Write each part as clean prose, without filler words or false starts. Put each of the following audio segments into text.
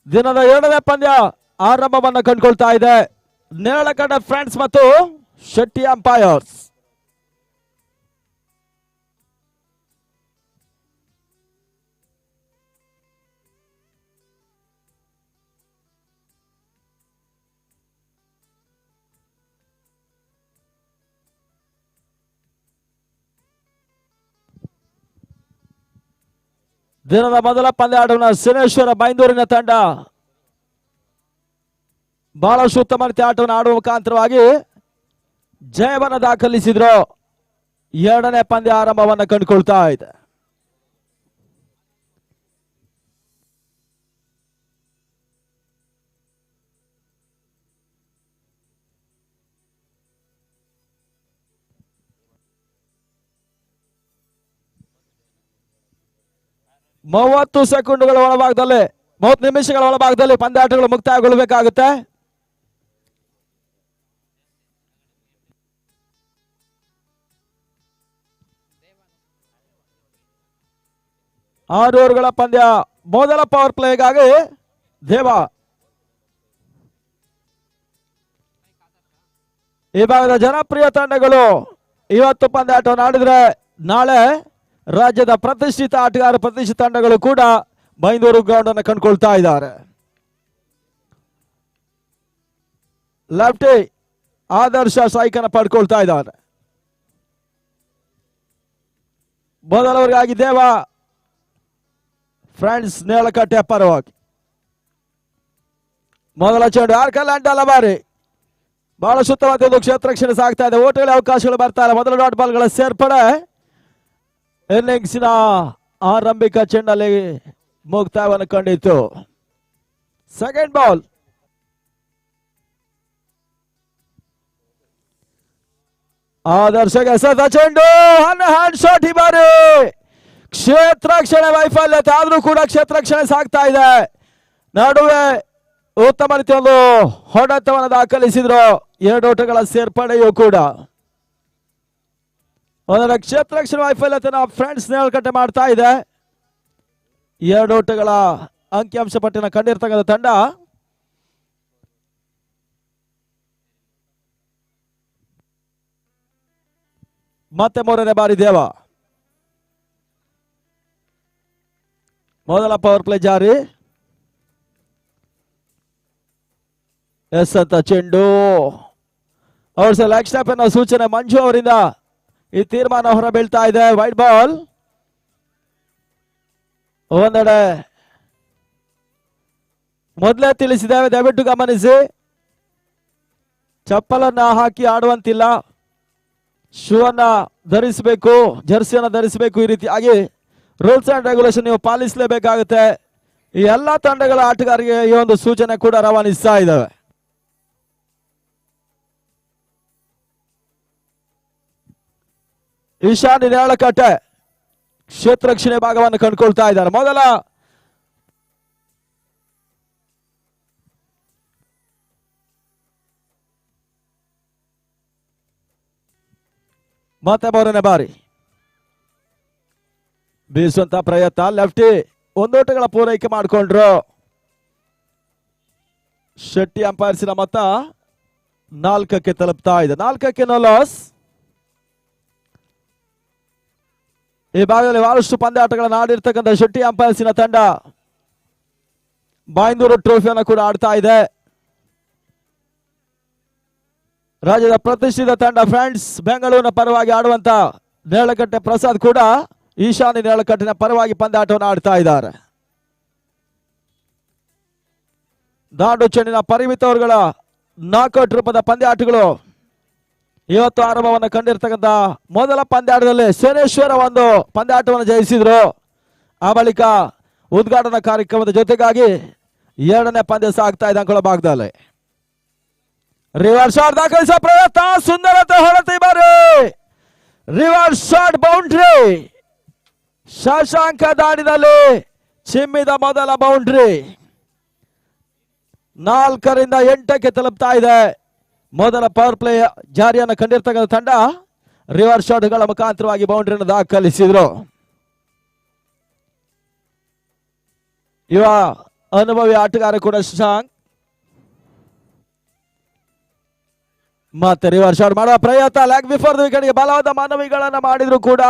ದಿನದ 7ನೇ ಪಂದ್ಯ ಆರಂಭವನ್ನು ಕಂಡುಕೊಳ್ತಾ ಇದೆ. ನೇರಳಕಂಡ ಫ್ರೆಂಡ್ಸ್ ಮತ್ತು ಶೆಟ್ಟಿ ಅಂಪೈರ್ಸ್. ದಿನದ ಮೊದಲ ಪಂದ್ಯ ಆಡುವ ಸಿನೇಶ್ವರ ಬೈಂದೂರಿನ ತಂಡ ಬಹಳಷ್ಟು ಉತ್ತಮ ರೀತಿಯ ಆಟವನ್ನು ಆಡುವ ಮುಖಾಂತರವಾಗಿ ಜಯವನ್ನು ದಾಖಲಿಸಿದ್ರು. 2ನೇ ಪಂದ್ಯ ಆರಂಭವನ್ನು ಕಂಡುಕೊಳ್ತಾ ಇದೆ. ಮೂವತ್ತು ಸೆಕೆಂಡುಗಳ ಒಳಭಾಗದಲ್ಲಿ 30 ನಿಮಿಷಗಳ ಒಳಭಾಗದಲ್ಲಿ ಪಂದ್ಯಾಟಗಳು ಮುಕ್ತಾಯಗೊಳ್ಳಬೇಕಾಗುತ್ತೆ. ಆರು ಓವರ್ಗಳ ಪಂದ್ಯ. ಮೊದಲ ಪವರ್ ಪ್ಲೇಗಾಗಿ ದೇವ ಈ ಭಾಗದ ಜನಪ್ರಿಯ ತಂಡಗಳು ಇವತ್ತು ಪಂದ್ಯಾಟವನ್ನು ಆಡಿದ್ರೆ ನಾಳೆ ರಾಜ್ಯದ ಪ್ರತಿಷ್ಠಿತ ಆಟಗಾರ ಪ್ರತಿಷ್ಠಿತ ತಂಡಗಳು ಕೂಡ ಬೈಂದೂರು ಗ್ರೌಂಡ್ ಅನ್ನು ಕಂಡುಕೊಳ್ತಾ ಇದ್ದಾರೆ. ಲೆಫ್ಟಿ ಆದರ್ಶ ಸ್ಟ್ರೈಕ್ ಅನ್ನು ಪಡ್ಕೊಳ್ತಾ ಇದ್ದಾರೆ. ಮೊದಲವರಿಗಾಗಿ ದೇವ ಫ್ರೆಂಡ್ಸ್ ನೇರಳಕಟ್ಟೆ ಪರವಾಗಿ ಮೊದಲ ಚೆಂಡು ಆರ್ಕಲ್ಯಾಂಡ್ ಅಲಬಾರಿ ಬಹಳ ಸುತ್ತವಾದ ಒಂದು ಕ್ಷೇತ್ರ ರಕ್ಷಣೆ ಸಾಗ್ತಾ ಇದೆ. ಓಟಗಳ ಅವಕಾಶಗಳು ಬರ್ತಾ ಇಲ್ಲ. ಮೊದಲ ಡಾಟ್ ಬಾಲ್ಗಳ ಸೇರ್ಪಡೆ ಇನ್ನಿಂಗ್ಸಿನ ಆರಂಭಿಕ ಚೆಂಡಲ್ಲಿ ಮುಕ್ತಾಯವನ್ನು ಕಂಡಿತ್ತು. ಸೆಕೆಂಡ್ ಬಾಲ್ ಆದರ್ಶಗೆ ಸದ ಚೆಂಡು ಹ್ಯಾಂಡ್ ಶಾಟ್. ಈ ಬಾರಿ ಕ್ಷೇತ್ರ ರಕ್ಷಣೆ ವೈಫಲ್ಯತೆ ಆದ್ರೂ ಕೂಡ ಕ್ಷೇತ್ರ ರಕ್ಷಣೆ ಸಾಗ್ತಾ ಇದೆ. ನಡುವೆ ಉತ್ತಮ ರೀತಿಯ ಒಂದು ಹೊಡೆತವನ್ನು ದಾಖಲಿಸಿದ್ರು. 2 ಓಟಗಳ ಸೇರ್ಪಡೆಯೂ ಕೂಡ ಒಂದರ ಕ್ಷೇತ್ರ ರಕ್ಷಣೆ ವೈಫಲ್ಯತೆನ ಫ್ರೆಂಡ್ಸ್ ನೇರಳಕಟ್ಟೆ ಮಾಡ್ತಾ ಇದೆ. 2 ಓಟಗಳ ಅಂಕಿಅಂಶ ಪಟ್ಟಿನ ಕಂಡಿರ್ತಕ್ಕಂಥ ತಂಡ ಮತ್ತೆ 3ನೇ ಬಾರಿ ದೇವ. ಮೊದಲ ಪವರ್ ಪ್ಲೇ ಜಾರಿ. ಎಸ್ ಅಂತ ಚೆಂಡು ಔಟ್ ಸೈಡ್ ಲೆಗ್ ಸ್ಟಂಪ್ ಅನ್ನೋ ಸೂಚನೆ ಮಂಜು ಅವರಿಂದ ಈ ತೀರ್ಮಾನ ಹೊರಬೀಳ್ತಾ ಇದೆ. Wide ball. ಒಂದೆಡೆ ಮೊದಲೇ ತಿಳಿಸಿದ್ದೇವೆ, ದಯವಿಟ್ಟು ಗಮನಿಸಿ. ಚಪ್ಪಲನ್ನ ಹಾಕಿ ಆಡುವಂತಿಲ್ಲ, ಶೂ ಅನ್ನ ಧರಿಸಬೇಕು, ಜರ್ಸಿಯನ್ನ ಧರಿಸಬೇಕು. ಈ ರೀತಿಯಾಗಿ ರೂಲ್ಸ್ ಅಂಡ್ ರೆಗ್ಯುಲೇಷನ್ ನೀವು ಪಾಲಿಸಲೇಬೇಕಾಗುತ್ತೆ. ಈ ಎಲ್ಲಾ ತಂಡಗಳ ಆಟಗಾರರಿಗೆ ಈ ಒಂದು ಸೂಚನೆ ಕೂಡ ರವಾನಿಸ್ತಾ ಇದ್ದಾವೆ. ಈಶಾನ್ಯ ನೇರಳಕಟ್ಟೆ ಕ್ಷೇತ್ರ ರಕ್ಷಣೆ ಭಾಗವನ್ನು ಕಂಡುಕೊಳ್ತಾ ಇದ್ದಾರೆ. ಮೊದಲ ಮತ್ತೆ 3ನೇ ಬಾರಿ ಬೀಸುವಂತ ಪ್ರಯತ್ನ. ಲೆಫ್ಟಿ 1 ಓಟಗಳ ಪೂರೈಕೆ ಮಾಡಿಕೊಂಡ್ರು. ಶೆಟ್ಟಿ ಅಂಪೈರ್ಸಿನ ಮೊತ್ತ 4ಕ್ಕೆ ತಲುಪ್ತಾ ಇದೆ. 4ಕ್ಕೆ ನೋ ಲಾಸ್. ಈ ಭಾಗದಲ್ಲಿ ಬಹಳಷ್ಟು ಪಂದ್ಯಾಟಗಳನ್ನು ಆಡಿರ್ತಕ್ಕಂಥ ಶೆಟ್ಟಿ ಅಂಪೈರ್ಸಿನ ತಂಡ ಬೈಂದೂರು ಟ್ರೋಫಿಯನ್ನು ಕೂಡ ಆಡ್ತಾ ಇದೆ. ರಾಜ್ಯದ ಪ್ರತಿಷ್ಠಿತ ತಂಡ ಫ್ರೆಂಡ್ಸ್ ಬೆಂಗಳೂರಿನ ಪರವಾಗಿ ಆಡುವಂತ ನೇರಳಕಟ್ಟೆ ಪ್ರಸಾದ್ ಕೂಡ ಈಶಾನ್ಯ ನೇರಳಕಟ್ಟಿನ ಪರವಾಗಿ ಪಂದ್ಯಾಟವನ್ನು ಆಡ್ತಾ ಇದ್ದಾರೆ. ದಾಂಡು ಚೆಂಡಿನ ಪರಿಮಿತ ಓವರ್ಗಳ ನಾಕೌಟ್ ರೂಪದ ಪಂದ್ಯಾಟಗಳು ಇವತ್ತು ಆರಂಭವನ್ನು ಕಂಡಿರ್ತಕ್ಕಂಥ ಮೊದಲ ಪಂದ್ಯಾಟದಲ್ಲಿ ಸೇನೇಶ್ವರ ಒಂದು ಪಂದ್ಯಾಟವನ್ನು ಜಯಿಸಿದ್ರು. ಆ ಬಳಿಕ ಉದ್ಘಾಟನಾ ಕಾರ್ಯಕ್ರಮದ ಜೊತೆಗಾಗಿ 2ನೇ ಪಂದ್ಯ ಸಾಗ್ತಾ ಇದೆ ಅಂಕಳ ಭಾಗದಲ್ಲಿ. ರಿವರ್ಸ್ ಶಾಟ್ ದಾಖಲಿಸುವ ಪ್ರಯತ್ನ, ಸುಂದರತೆ ಹೊರತಿ ಬಾರಿ ರಿವರ್ಸ್ ಶಾಟ್ ಬೌಂಡ್ರಿ. ಶಶಾಂಕ ದಾಡಿನಲ್ಲಿ ಚಿಮ್ಮಿದ ಮೊದಲ ಬೌಂಡ್ರಿ. 4ರಿಂದ 8ಕ್ಕೆ ತಲುಪ್ತಾ ಇದೆ. ಮೊದಲ ಪವರ್ ಪ್ಲೇ ಜಾರಿಯನ್ನು ಕಂಡಿರ್ತಕ್ಕಂಥ ತಂಡ ರಿವರ್ಸ್ ಶಾಟ್ಗಳ ಮುಖಾಂತರವಾಗಿ ಬೌಂಡ್ರಿಯನ್ನು ದಾಖಲಿಸಿದ್ರು. ಇವ ಅನುಭವಿ ಆಟಗಾರ ಕೂಡ ಶಶಾಂಕ್. ಮತ್ತೆ ರಿವರ್ಸ್ ಶಾಟ್ ಮಾಡುವ ಪ್ರಯತ್ನ, ಲೆಗ್ ಬಿಫೋರ್ ದ ವಿಕೆಟ್ಗೆ ಬಲವಾದ ಮನವಿಗಳನ್ನ ಮಾಡಿದ್ರು ಕೂಡ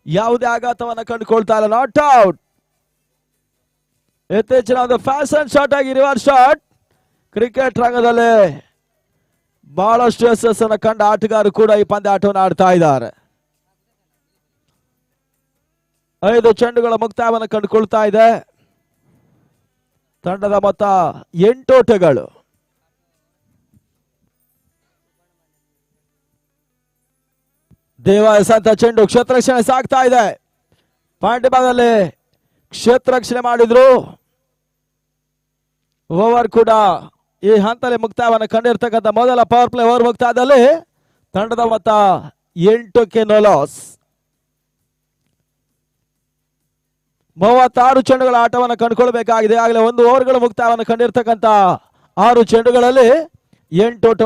ಯಾವುದೇ ಆಘಾತವನ್ನ ಕಂಡುಕೊಳ್ತಾ ಇಲ್ಲ. Not out. ಇತ್ತೀಚಿನ ಒಂದು ಫ್ಯಾಷನ್ ಶಾಟ್ ಆಗಿ ರಿವರ್ಸ್ ಶಾಟ್. ಕ್ರಿಕೆಟ್ ರಂಗದಲ್ಲಿ ಬಹಳಷ್ಟು ಯಶಸ್ಸನ್ನು ಕಂಡ ಆಟಗಾರರು ಕೂಡ ಈ ಪಂದ್ಯಾಟವನ್ನು ಆಡ್ತಾ ಇದ್ದಾರೆ. 5 ಚೆಂಡುಗಳ ಮುಕ್ತಾಯವನ್ನು ಕಂಡುಕೊಳ್ತಾ ಇದೆ ತಂಡದ ಮೊತ್ತ 8 ಓಟಗಳು. ದೇವಾಯಸಂತ ಚೆಂಡು ಕ್ಷೇತ್ರ ರಕ್ಷಣೆ ಸಾಗ್ತಾ ಇದೆ. ಪಾಯಿಂಟ್ ಭಾಗದಲ್ಲಿ ಕ್ಷೇತ್ರ ರಕ್ಷಣೆ ಮಾಡಿದ್ರು. ಓವರ್ ಕೂಡ ಈ ಹಂತದಲ್ಲಿ ಮುಕ್ತಾಯವನ್ನು ಕಂಡಿರ್ತಕ್ಕಂಥ ಮೊದಲ ಪವರ್ ಪ್ಲೇ ಓವರ್ ಮುಕ್ತಾಯದಲ್ಲಿ ತಂಡದ ಮೊತ್ತ 8ಕ್ಕೆ ನೋ ಲಾಸ್. 36 ಚೆಂಡುಗಳ ಆಟವನ್ನು ಕಂಡುಕೊಳ್ಬೇಕಾಗಿದೆ. ಆಗಲೇ 1 ಓವರ್ಗಳ ಮುಕ್ತಾಯವನ್ನು ಕಂಡಿರ್ತಕ್ಕಂಥ 6 ಚೆಂಡುಗಳಲ್ಲಿ 8 ಓಟ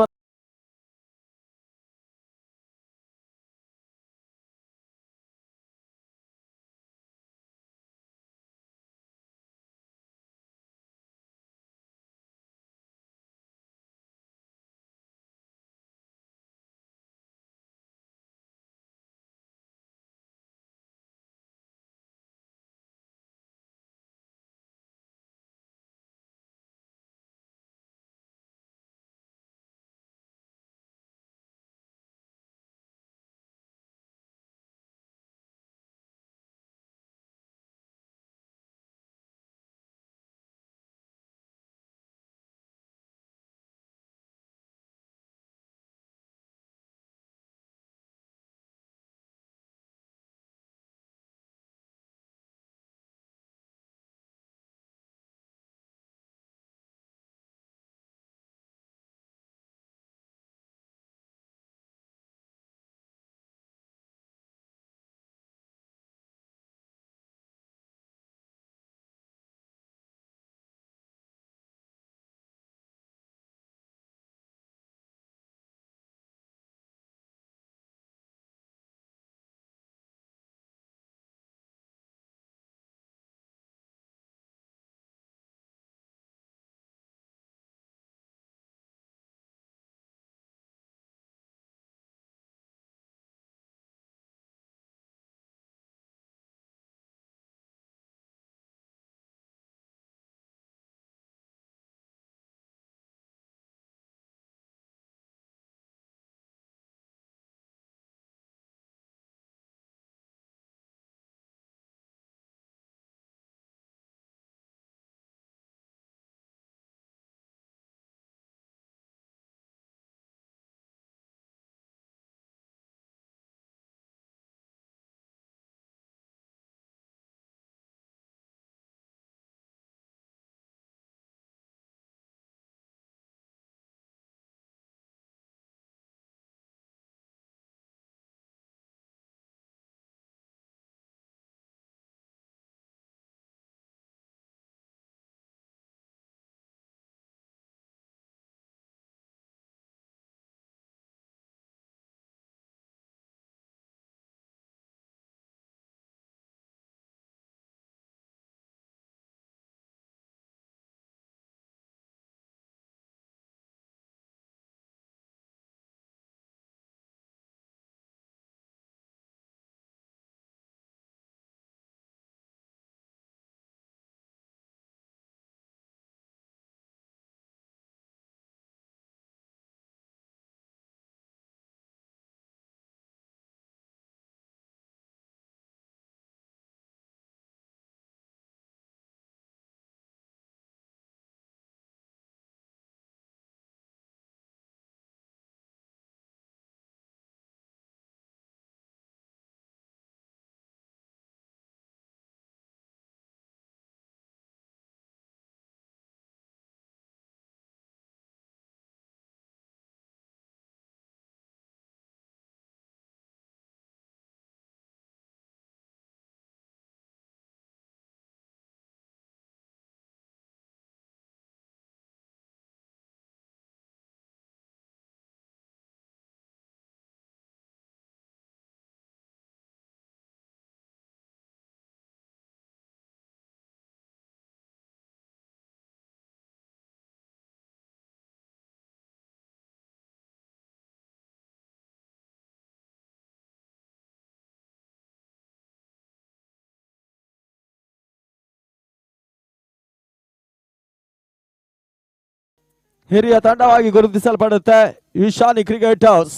ಹಿರಿಯ ತಂಡವಾಗಿ ಗುರುತಿಸಲ್ಪಡುತ್ತೆ ಈಶಾನಿ ಕ್ರಿಕೆಟರ್ಸ್.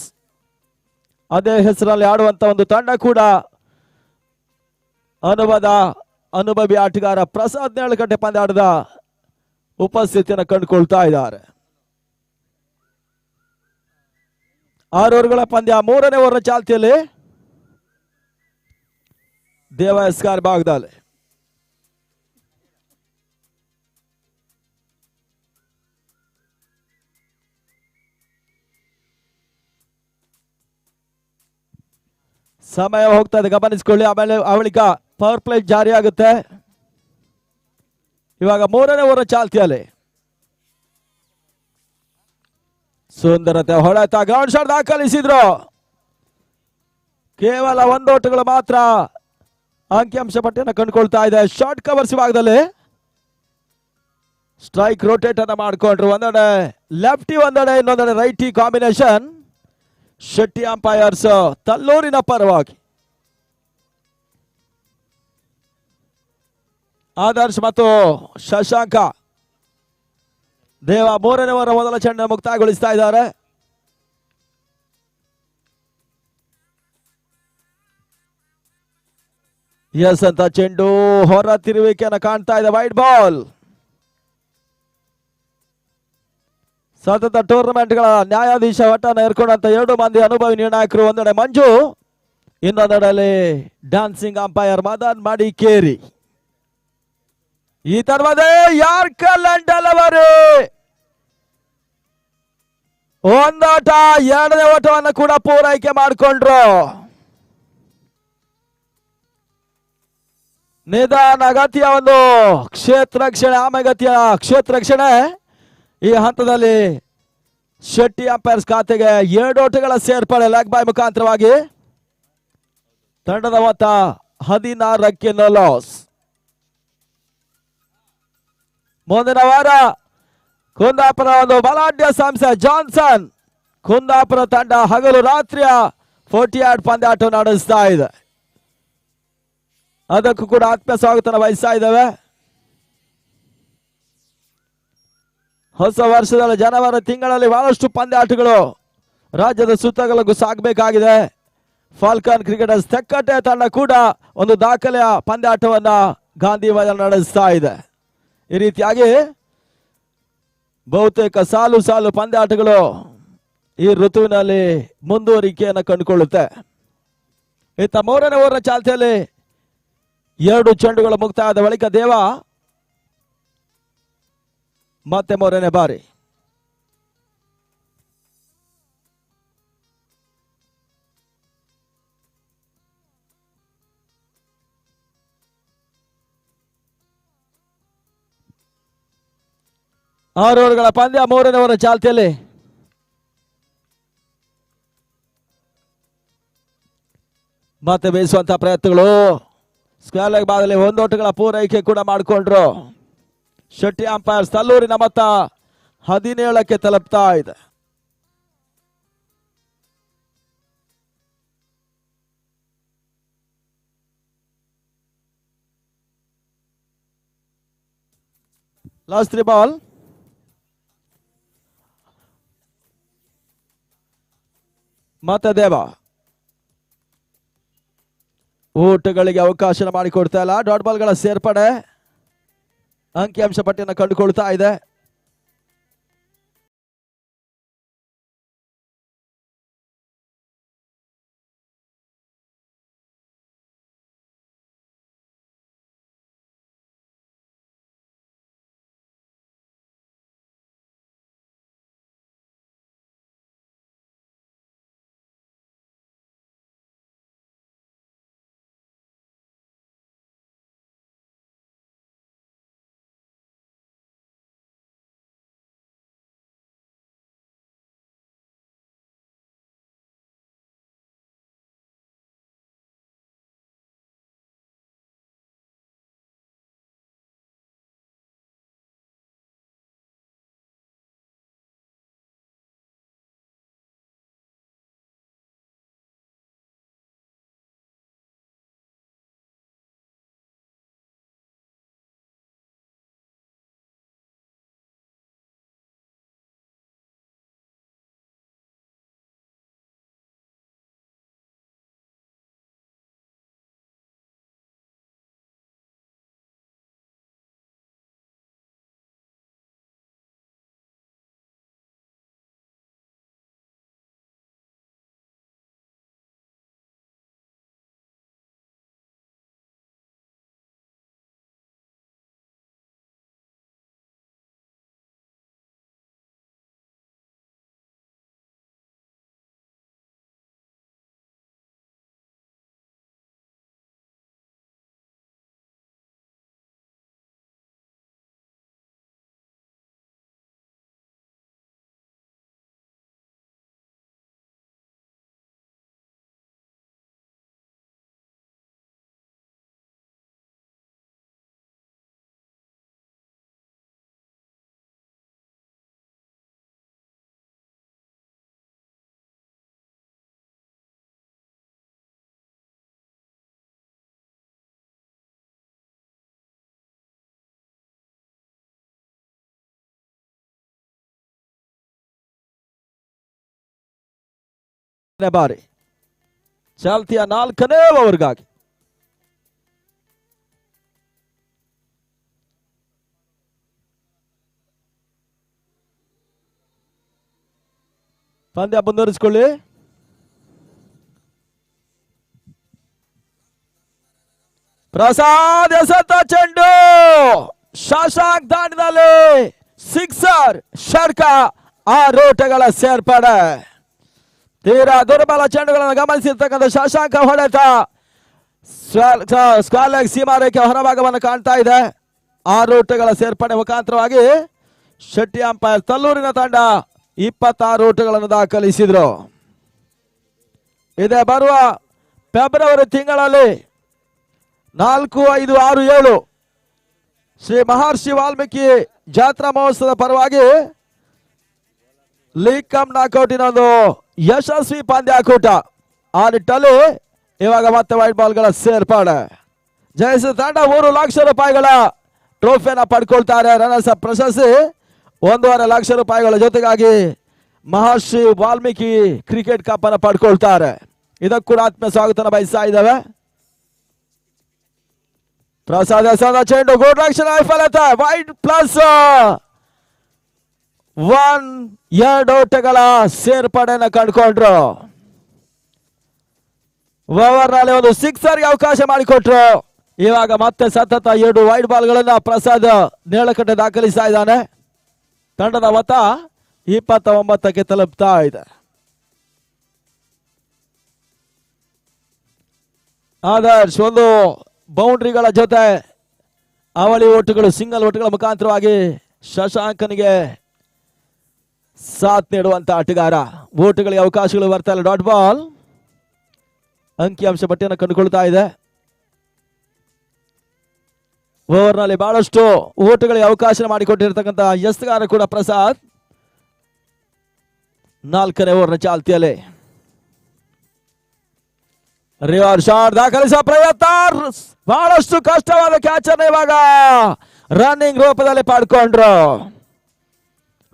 ಅದೇ ಹೆಸರಲ್ಲಿ ಆಡುವಂತ ಒಂದು ತಂಡ ಕೂಡ ಅನುಭವಿ ಆಟಗಾರ ಪ್ರಸಾದ್ ನೇಳಕಟ್ಟೆ ಪಂದ್ಯಾಟದ ಉಪಸ್ಥಿತಿಯನ್ನು ಕಂಡುಕೊಳ್ತಾ ಇದ್ದಾರೆ. 6 ಓವರ್ಗಳ ಪಂದ್ಯ 3ನೇ ಓವರ್ ಚಾಲ್ತಿಯಲ್ಲಿ ದೇವ ಎಸ್ಕಾರ್ ಭಾಗದಲ್ಲಿ. ಸಮಯ ಹೋಗ್ತಾ ಇದೆ, ಗಮನಿಸಿಕೊಳ್ಳಿ. ಆಮೇಲೆ ಅವಳಿಕ ಪವರ್ ಪ್ಲೇ ಜಾರಿ ಆಗುತ್ತೆ. ಇವಾಗ 3ನೇ ಓವರ್ ಚಾಲ್ತಿಯಲ್ಲಿ ಸುಂದರತೆ ಹೊಡೆತ ಗ್ರೌಂಡ್ ಶಾಟ್ ದಾಖಲಿಸಿದ್ರು. ಕೇವಲ 1 ಓಟಗಳು ಮಾತ್ರ ಅಂಕಿಅಂಶ ಪಟ್ಟಿಯನ್ನು ಕಂಡುಕೊಳ್ತಾ ಇದೆ. ಶಾರ್ಟ್ ಕವರ್ಸ್ ಭಾಗದಲ್ಲಿ ಸ್ಟ್ರೈಕ್ ರೋಟೇಟ್ ಅನ್ನ ಮಾಡಿಕೊಂಡ್ರು. ಒಂದೆಡೆ ಲೆಫ್ಟಿ, ಒಂದೆಡೆ ಇನ್ನೊಂದೆಡೆ ರೈಟಿ ಕಾಂಬಿನೇಷನ್. ಶೆಟ್ಟಿ ಅಂಪೈರ್ಸ್ ತಲ್ಲೂರಿನ ಪರವಾಗಿ ಆದರ್ಶ್ ಮತ್ತು ಶಶಾಂಕ ದೇವ 3ನೇ ಓವರ್ ಮೊದಲ ಚೆಂಡನ್ನು ಮುಕ್ತಾಯಗೊಳಿಸ್ತಾ ಇದ್ದಾರೆ. ಎಸ್ ಅಂತ ಚೆಂಡು ಹೊರ ತಿರುವಿಕೆಯನ್ನು ಕಾಣ್ತಾ ಇದೆ. Wide ball. ಸತತ ಟೂರ್ನಮೆಂಟ್ಗಳ ನ್ಯಾಯಾಧೀಶ ವಟನ ಏರ್ಕೊಂಡಂತ 2 ಮಂದಿ ಅನುಭವಿ ನಿರ್ಣಾಯಕರು, ಒಂದೆಡೆ ಮಂಜು, ಇನ್ನೊಂದೆಡೆಯಲ್ಲಿ ಡ್ಯಾನ್ಸಿಂಗ್ ಅಂಪೈರ್ ಮದನ್ ಮಡಿಕೇರಿ. ಈ ತರವದೇ ಯಾರ್ಕರ್ ಡೆಲಿವರಿ. ಒಂದಾಟ, 2ನೇ ಓಟವನ್ನು ಕೂಡ ಪೂರೈಕೆ ಮಾಡಿಕೊಂಡ್ರು. ನಿಧಾನ ಗತಿಯ ಒಂದು ಕ್ಷೇತ್ರ ರಕ್ಷಣೆ, ಆಮೆಗತಿಯ ಕ್ಷೇತ್ರ ರಕ್ಷಣೆ. ಈ ಹಂತದಲ್ಲಿ ಶೆಟ್ಟಿ ಅಂಪೈರ್ಸ್ ಖಾತೆಗೆ 2 ಓಟಗಳ ಸೇರ್ಪಡೆ ಲೆಗ್ ಬೈ ಮುಖಾಂತರವಾಗಿ ತಂಡದ ಮೊತ್ತ 16ಕ್ಕೆ ನೋ ಲಾಸ್. ಮುಂದಿನ ವಾರ ಕುಂದಾಪುರ ಒಂದು ಬಲಾಢ್ಯ ಸಂಸ್ಥೆ ಜಾನ್ಸನ್ ಕುಂದಾಪುರ ತಂಡ ಹಗಲು ರಾತ್ರಿಯ 40 ಯಾರ್ಡ್ ಪಂದ್ಯಾಟ ನಡೆಸ್ತಾ ಇದೆ. ಅದಕ್ಕೂ ಕೂಡ ಆತ್ಮೀಯ ಸ್ವಾಗತ ವಹಿಸ್ತಾ ಇದ್ದೇವೆ. ಹೊಸ ವರ್ಷದಲ್ಲಿ ಜನವರಿ ತಿಂಗಳಲ್ಲಿ ಬಹಳಷ್ಟು ಪಂದ್ಯಾಟಗಳು ರಾಜ್ಯದ ಸುತ್ತಲೂ ಸಾಗಬೇಕಾಗಿದೆ. ಫಾಲ್ಕನ್ ಕ್ರಿಕೆಟರ್ಸ್ ತೆಕ್ಕಟ್ಟೆ ತಂಡ ಕೂಡ ಒಂದು ದಾಖಲೆಯ ಪಂದ್ಯಾಟವನ್ನ ಗಾಂಧಿ ಮೈದಾನ ನಡೆಸ್ತಾ ಇದೆ. ಈ ರೀತಿಯಾಗಿ ಬಹುತೇಕ ಸಾಲು ಸಾಲು ಪಂದ್ಯಾಟಗಳು ಈ ಋತುವಿನಲ್ಲಿ ಮುಂದುವರಿಕೆಯನ್ನು ಕಂಡುಕೊಳ್ಳುತ್ತೆ. ಇತ್ತ 3ನೇ ಓವರ್ ಚಾಲ್ತಿಯಲ್ಲಿ 2 ಚೆಂಡುಗಳು ಮುಕ್ತಾಯದ ಬಳಿಕ ದೇವ ಮತ್ತೆ 3ನೇ ಬಾರಿ ಆರು ಓವರ್ಗಳ ಪಂದ್ಯ 3ನೇ ಓವರ್ ಚಾಲ್ತಿಯಲ್ಲಿ ಮತ್ತೆ ಬೇಯಿಸುವಂತಹ ಪ್ರಯತ್ನಗಳು. ಸ್ಕ್ವೇರ್ ಲೆಗ್ ಭಾಗದಲ್ಲಿ 1 ಓಟಗಳ ಪೂರೈಕೆ ಕೂಡ ಮಾಡಿಕೊಂಡ್ರು. ಶೆಟ್ಟಿ ಅಂಪೈರ್ಸ್ ತಲ್ಲೂರಿನ ಮೊತ್ತ 17ಕ್ಕೆ ತಲುಪ್ತಾ ಇದೆ. Last 3 ball. ಮತ್ತೆ ದೇವ ಓಟಗಳಿಗೆ ಅವಕಾಶ ಮಾಡಿಕೊಡ್ತಾ ಇಲ್ಲ. ಡಾಟ್ ಬಾಲ್ಗಳ ಸೇರ್ಪಡೆ ಅಂಕಿಅಂಶ ಪಟ್ಟಿಯನ್ನು ಕಂಡುಕೊಳ್ತಾ ಇದೆ. ಬಾರಿ ಚಾಲ್ತಿಯ 4ನೇ ಓವರ್ಗಾಗಿ ಪಂದ್ಯ ಮುಂದುವರಿಸಿಕೊಳ್ಳಿ. ಪ್ರಸಾದ್ ಎಸೆತ ಚೆಂಡು ಶಶಾಂಕ್ ದಾಂಡಿನಲ್ಲಿ ಸಿಕ್ಸರ್ ಷಡ್ಕ 6 ಓಟಗಳ ಸೇರ್ಪಡೆ. ತೀರಾ ದುರ್ಬಲ ಚೆಂಡುಗಳನ್ನು ಗಮನಿಸಿರ್ತಕ್ಕಂಥ ಶಶಾಂಕ ಹೊಡೆತ ಸ್ಕ್ವಾಲೆಗ್ ಸೀಮಾರೇಖೆ ಹೊರಭಾಗವನ್ನು ಕಾಣ್ತಾ ಇದೆ. 6 ಓಟಗಳ ಸೇರ್ಪಡೆ ಮುಖಾಂತರವಾಗಿ ಶೆಟ್ಟಿ ಅಂಪೈರ್ ತಲ್ಲೂರಿನ ತಂಡ 26 ಓಟಗಳನ್ನು ದಾಖಲಿಸಿದ್ರು. ಇದೇ ಬರುವ ಫೆಬ್ರವರಿ ತಿಂಗಳಲ್ಲಿ 4, 5, 6, 7 ಶ್ರೀ ಮಹರ್ಷಿ ವಾಲ್ಮೀಕಿ ಜಾತ್ರಾ ಮಹೋತ್ಸವದ ಪರವಾಗಿ ಲೀಗ್ ಕಮ್ ನಾಕೌಟಿನ ಒಂದು ಯಶಸ್ವಿ ಪಂದ್ಯಾಕೂಟ. ಆ ನಿಟ್ಟಲ್ಲಿ ಇವಾಗ ಮತ್ತೆ ವೈಟ್ ಬಾಲ್ಗಳ ಸೇರ್ಪಡೆ. ಜಯಿಸಿದ ತಂಡ 3 ಲಕ್ಷ ರೂಪಾಯಿಗಳ ಟ್ರೋಫಿಯನ್ನು ಪಡ್ಕೊಳ್ತಾರೆ. ರನ್ನರ್ಸ್ ಅಪ್ ಪ್ರಶಸ್ತಿ 1.5 ಲಕ್ಷ ರೂಪಾಯಿಗಳ ಜೊತೆಗಾಗಿ ಮಹರ್ಷಿ ವಾಲ್ಮೀಕಿ ಕ್ರಿಕೆಟ್ ಕಪ್ ಅನ್ನು ಪಡ್ಕೊಳ್ತಾರೆ. ಇದಕ್ಕೂ ಕೂಡ ಆತ್ಮೀಯ ಸ್ವಾಗತ ಬಯಸ್ತಾ ಇದ್ದಾವೆ. ಪ್ರಸಾದ ಚೆಂಡು ಗುಡ್ ರಕ್ಷಣೆ ವಿಫಲತೆ. ವೈಟ್ ಪ್ಲಸ್ 1, 2 ಓಟಗಳ ಸೇರ್ಪಡೆಯನ್ನು ಕಂಡುಕೊಂಡ್ರು. ಓವರ್ ನಲ್ಲಿ ಒಂದು ಸಿಕ್ಸರ್ಗೆ ಅವಕಾಶ ಮಾಡಿಕೊಟ್ರು. ಇವಾಗ ಮತ್ತೆ ಸತತ 2 ವೈಟ್ ಬಾಲ್ಗಳನ್ನ ಪ್ರಸಾದ್ ನೇಳಕಟ್ಟೆ ದಾಖಲಿಸ್ತಾ ಇದ್ದಾನೆ. ತಂಡದ ಮೊತ್ತ 29ಕ್ಕೆ ತಲುಪ್ತಾ ಇದೆ. ಆದರ್ಶ್ ಒಂದು ಬೌಂಡ್ರಿಗಳ ಜೊತೆ ಅವಳಿ ಓಟುಗಳು, ಸಿಂಗಲ್ ಓಟುಗಳ ಮುಖಾಂತರವಾಗಿ ಶಶಾಂಕನಿಗೆ ಸಾಥ್ ನೀಡುವಂತ ಆಟಗಾರ. ಓಟುಗಳಿಗೆ ಅವಕಾಶಗಳು ಬರ್ತಾ ಇಲ್ಲ. ಡಾಟ್ ಬಾಲ್ ಅಂಕಿಅಂಶ ಪಟ್ಟಿಯನ್ನು ಕಂಡುಕೊಳ್ತಾ ಇದೆ. ಓವರ್ ನಲ್ಲಿ ಬಹಳಷ್ಟು ಓಟುಗಳಿಗೆ ಅವಕಾಶ ಮಾಡಿಕೊಟ್ಟಿರ್ತಕ್ಕಂಥ ಎಸ್ಗಾರ ಕೂಡ ಪ್ರಸಾದ್. 4ನೇ ಓವರ್ನ ಚಾಲ್ತಿಯಲ್ಲಿ ರಿವರ್ಸ್ ಶಾಟ್ ದಾಖಲಿಸುವ ಪ್ರಯತ್ನ. ಬಹಳಷ್ಟು ಕಷ್ಟವಾದ ಕ್ಯಾಚ್ ಅನ್ನು ಇವಾಗ ರನ್ನಿಂಗ್ ರೂಪದಲ್ಲಿ ಪಡ್ಕೊಂಡ್ರು.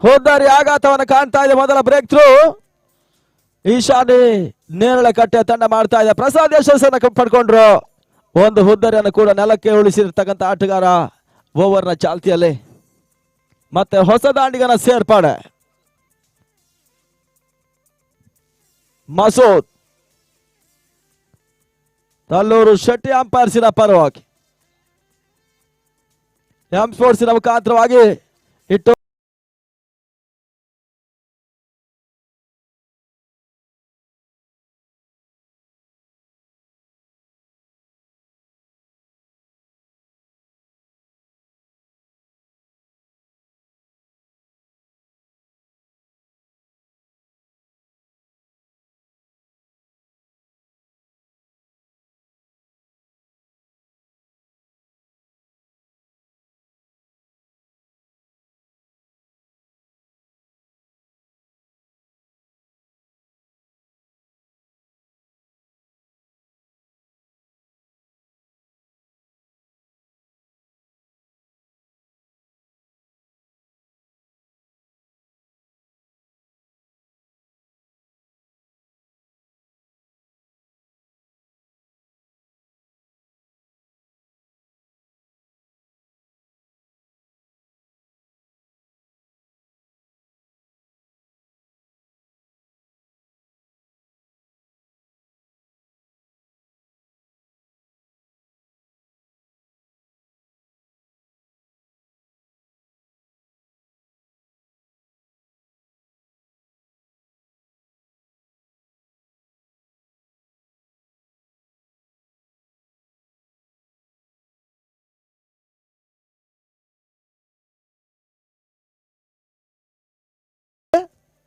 ಹೋದಾರಿ ಆಘಾತವನ್ನು ಕಾಣ್ತಾ ಇದೆ. ಮೊದಲ ಬ್ರೇಕ್ ಥ್ರೂ ಈಶಾನಿ ನೇರಳೆ ಕಟ್ಟೆ ತಂಡ ಮಾಡ್ತಾ ಇದೆ. ಪ್ರಸಾದ್ ಯಶಸ್ಸನ್ನು ಪಡ್ಕೊಂಡ್ರು. ಒಂದು ಹುದ್ದರಿಯನ್ನು ಕೂಡ ನೆಲಕ್ಕೆ ಉಳಿಸಿರ್ತಕ್ಕಂಥ ಆಟಗಾರ ಓವರ್ನ ಚಾಲ್ತಿಯಲ್ಲಿ. ಮತ್ತೆ ಹೊಸ ದಾಂಡಿಗನ ಸೇರ್ಪಡೆ. ಮಸೂದ್ ತಲ್ಲೂರು ಶೆಟ್ಟಿ ಅಂಪೈರ್ಸಿನ ಪರವಾಗಿ ಎಂ ಸ್ಪೋರ್ಟ್ಸಿನ ಮುಖಾಂತರವಾಗಿ ಇಟ್ಟು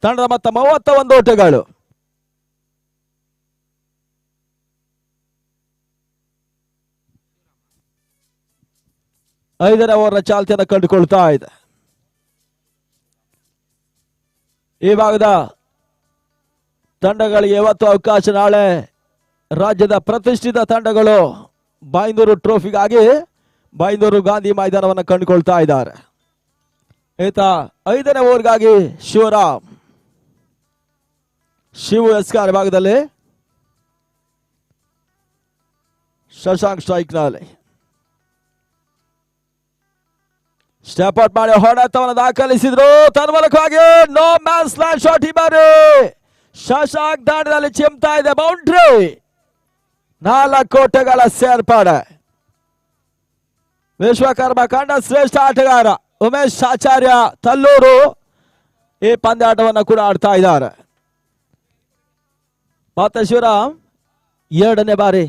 ತಂಡದ ಮೊತ್ತ 31 ಓಟಗಳು. ಐದನೇ ಓವರ್ನ ಚಾಲ್ತಿಯನ್ನು ಕಂಡುಕೊಳ್ತಾ ಇದೆ. ಈ ಭಾಗದ ತಂಡಗಳಿಗೆ ಇವತ್ತು ಅವಕಾಶ. ನಾಳೆ ರಾಜ್ಯದ ಪ್ರತಿಷ್ಠಿತ ತಂಡಗಳು ಬೈಂದೂರು ಟ್ರೋಫಿಗಾಗಿ ಬೈಂದೂರು ಗಾಂಧಿ ಮೈದಾನವನ್ನು ಕಂಡುಕೊಳ್ತಾ ಇದ್ದಾರೆ. ಈತ 5ನೇ ಓವರ್ಗಾಗಿ ಶಿವರಾಮ್ ಶಿವು ಎಸ್ಕಾರ್ ಭಾಗದಲ್ಲಿ ಶಶಾಂಕ್ ಸ್ಟ್ರೈಕ್ ನಲ್ಲಿ ಸ್ಟೆಪ್ ಔಟ್ ಮಾಡಿ ಹೊಡೆತವನ್ನು ದಾಖಲಿಸಿದ್ರು. ತನ್ಮೂಲಕವಾಗಿ ನೋ ಮ್ಯಾನ್ ಸ್ಲಾಶ್ ಶಾಟ್ ಈ ಬಾರಿ ಶಶಾಂಕ್ ದಾಟದಲ್ಲಿ ಚಿಮ್ತಾ ಇದೆ. ಬೌಂಡ್ರಿ 4 ಕೋಟೆಗಳ ಸೇರ್ಪಡೆ. ವಿಶ್ವಕರ್ಮ ಕಂಡ ಶ್ರೇಷ್ಠ ಆಟಗಾರ ಉಮೇಶ್ ಆಚಾರ್ಯ ತಲ್ಲೂರು ಈ ಪಂದ್ಯಾಟವನ್ನು ಕೂಡ ಆಡ್ತಾ ಇದ್ದಾರೆ. ಮತ್ತೆ ಶಿವರಾಮ್ 2ನೇ ಬಾರಿ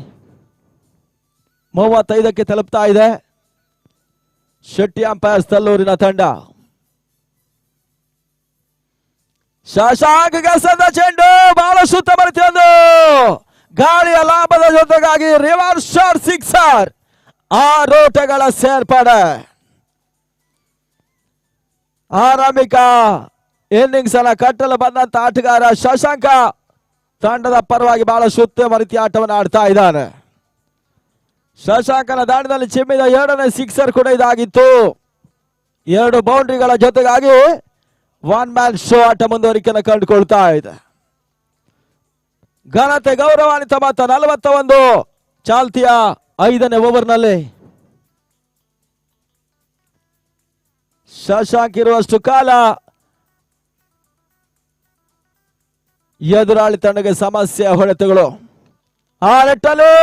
35ಕ್ಕೆ ತಲುಪ್ತಾ ಇದೆ. ಶೆಟ್ಟಿ ಅಂಪೈರ್ಸ್ ತಲ್ಲೂರಿನ ತಂಡ. ಶಶಾಂಕ್ ಗೆಸದ ಚೆಂಡು ಬಹಳ ಸುತ್ತ ಬರುತ್ತಿದ್ದು ಗಾಳಿಯ ಲಾಭದ ಜೊತೆಗಾಗಿ ರಿವರ್ಸ್ ಶಾಟ್ ಸಿಕ್ಸರ್. 6 ಓಟಗಳ ಸೇರ್ಪಡೆ. ಆರಂಭಿಕ ಇನ್ನಿಂಗ್ಸ್ ಅನ್ನ ಕಟ್ಟಲು ಬಂದಂತ ಆಟಗಾರ ಶಶಾಂಕ ತಂಡದ ಪರವಾಗಿ ಬಹಳ ಸುತ್ತ ರೀತಿಯ ಆಟವನ್ನು ಆಡ್ತಾ ಇದ್ದಾನೆ. ಶಶಾಂಕನ ದಾಂಡದಲ್ಲಿ ಚಿಮ್ಮಿದ 2ನೇ ಸಿಕ್ಸರ್ ಕೂಡ ಇದಾಗಿತ್ತು. 2 ಬೌಂಡ್ರಿಗಳ ಜೊತೆಗಾಗಿ 1 ಮ್ಯಾನ್ ಶೋ ಆಟ ಮುಂದುವರಿಕೆಯನ್ನು ಕಂಡುಕೊಳ್ತಾ ಇದೆ. ಘನತೆ ಗೌರವಾನ್ವಿತ ಮೊತ್ತ 41 ಚಾಲ್ತಿಯ 5ನೇ ಓವರ್ನಲ್ಲಿ ಶಶಾಂಕ್ ಇರುವಷ್ಟು ಕಾಲ ಎದುರಾಳಿ ತಂಡಕ್ಕೆ ಸಮಸ್ಯೆ ಹೊಡೆತಗಳು. ಆ ನೆಟ್ಟಲ್ಲಿ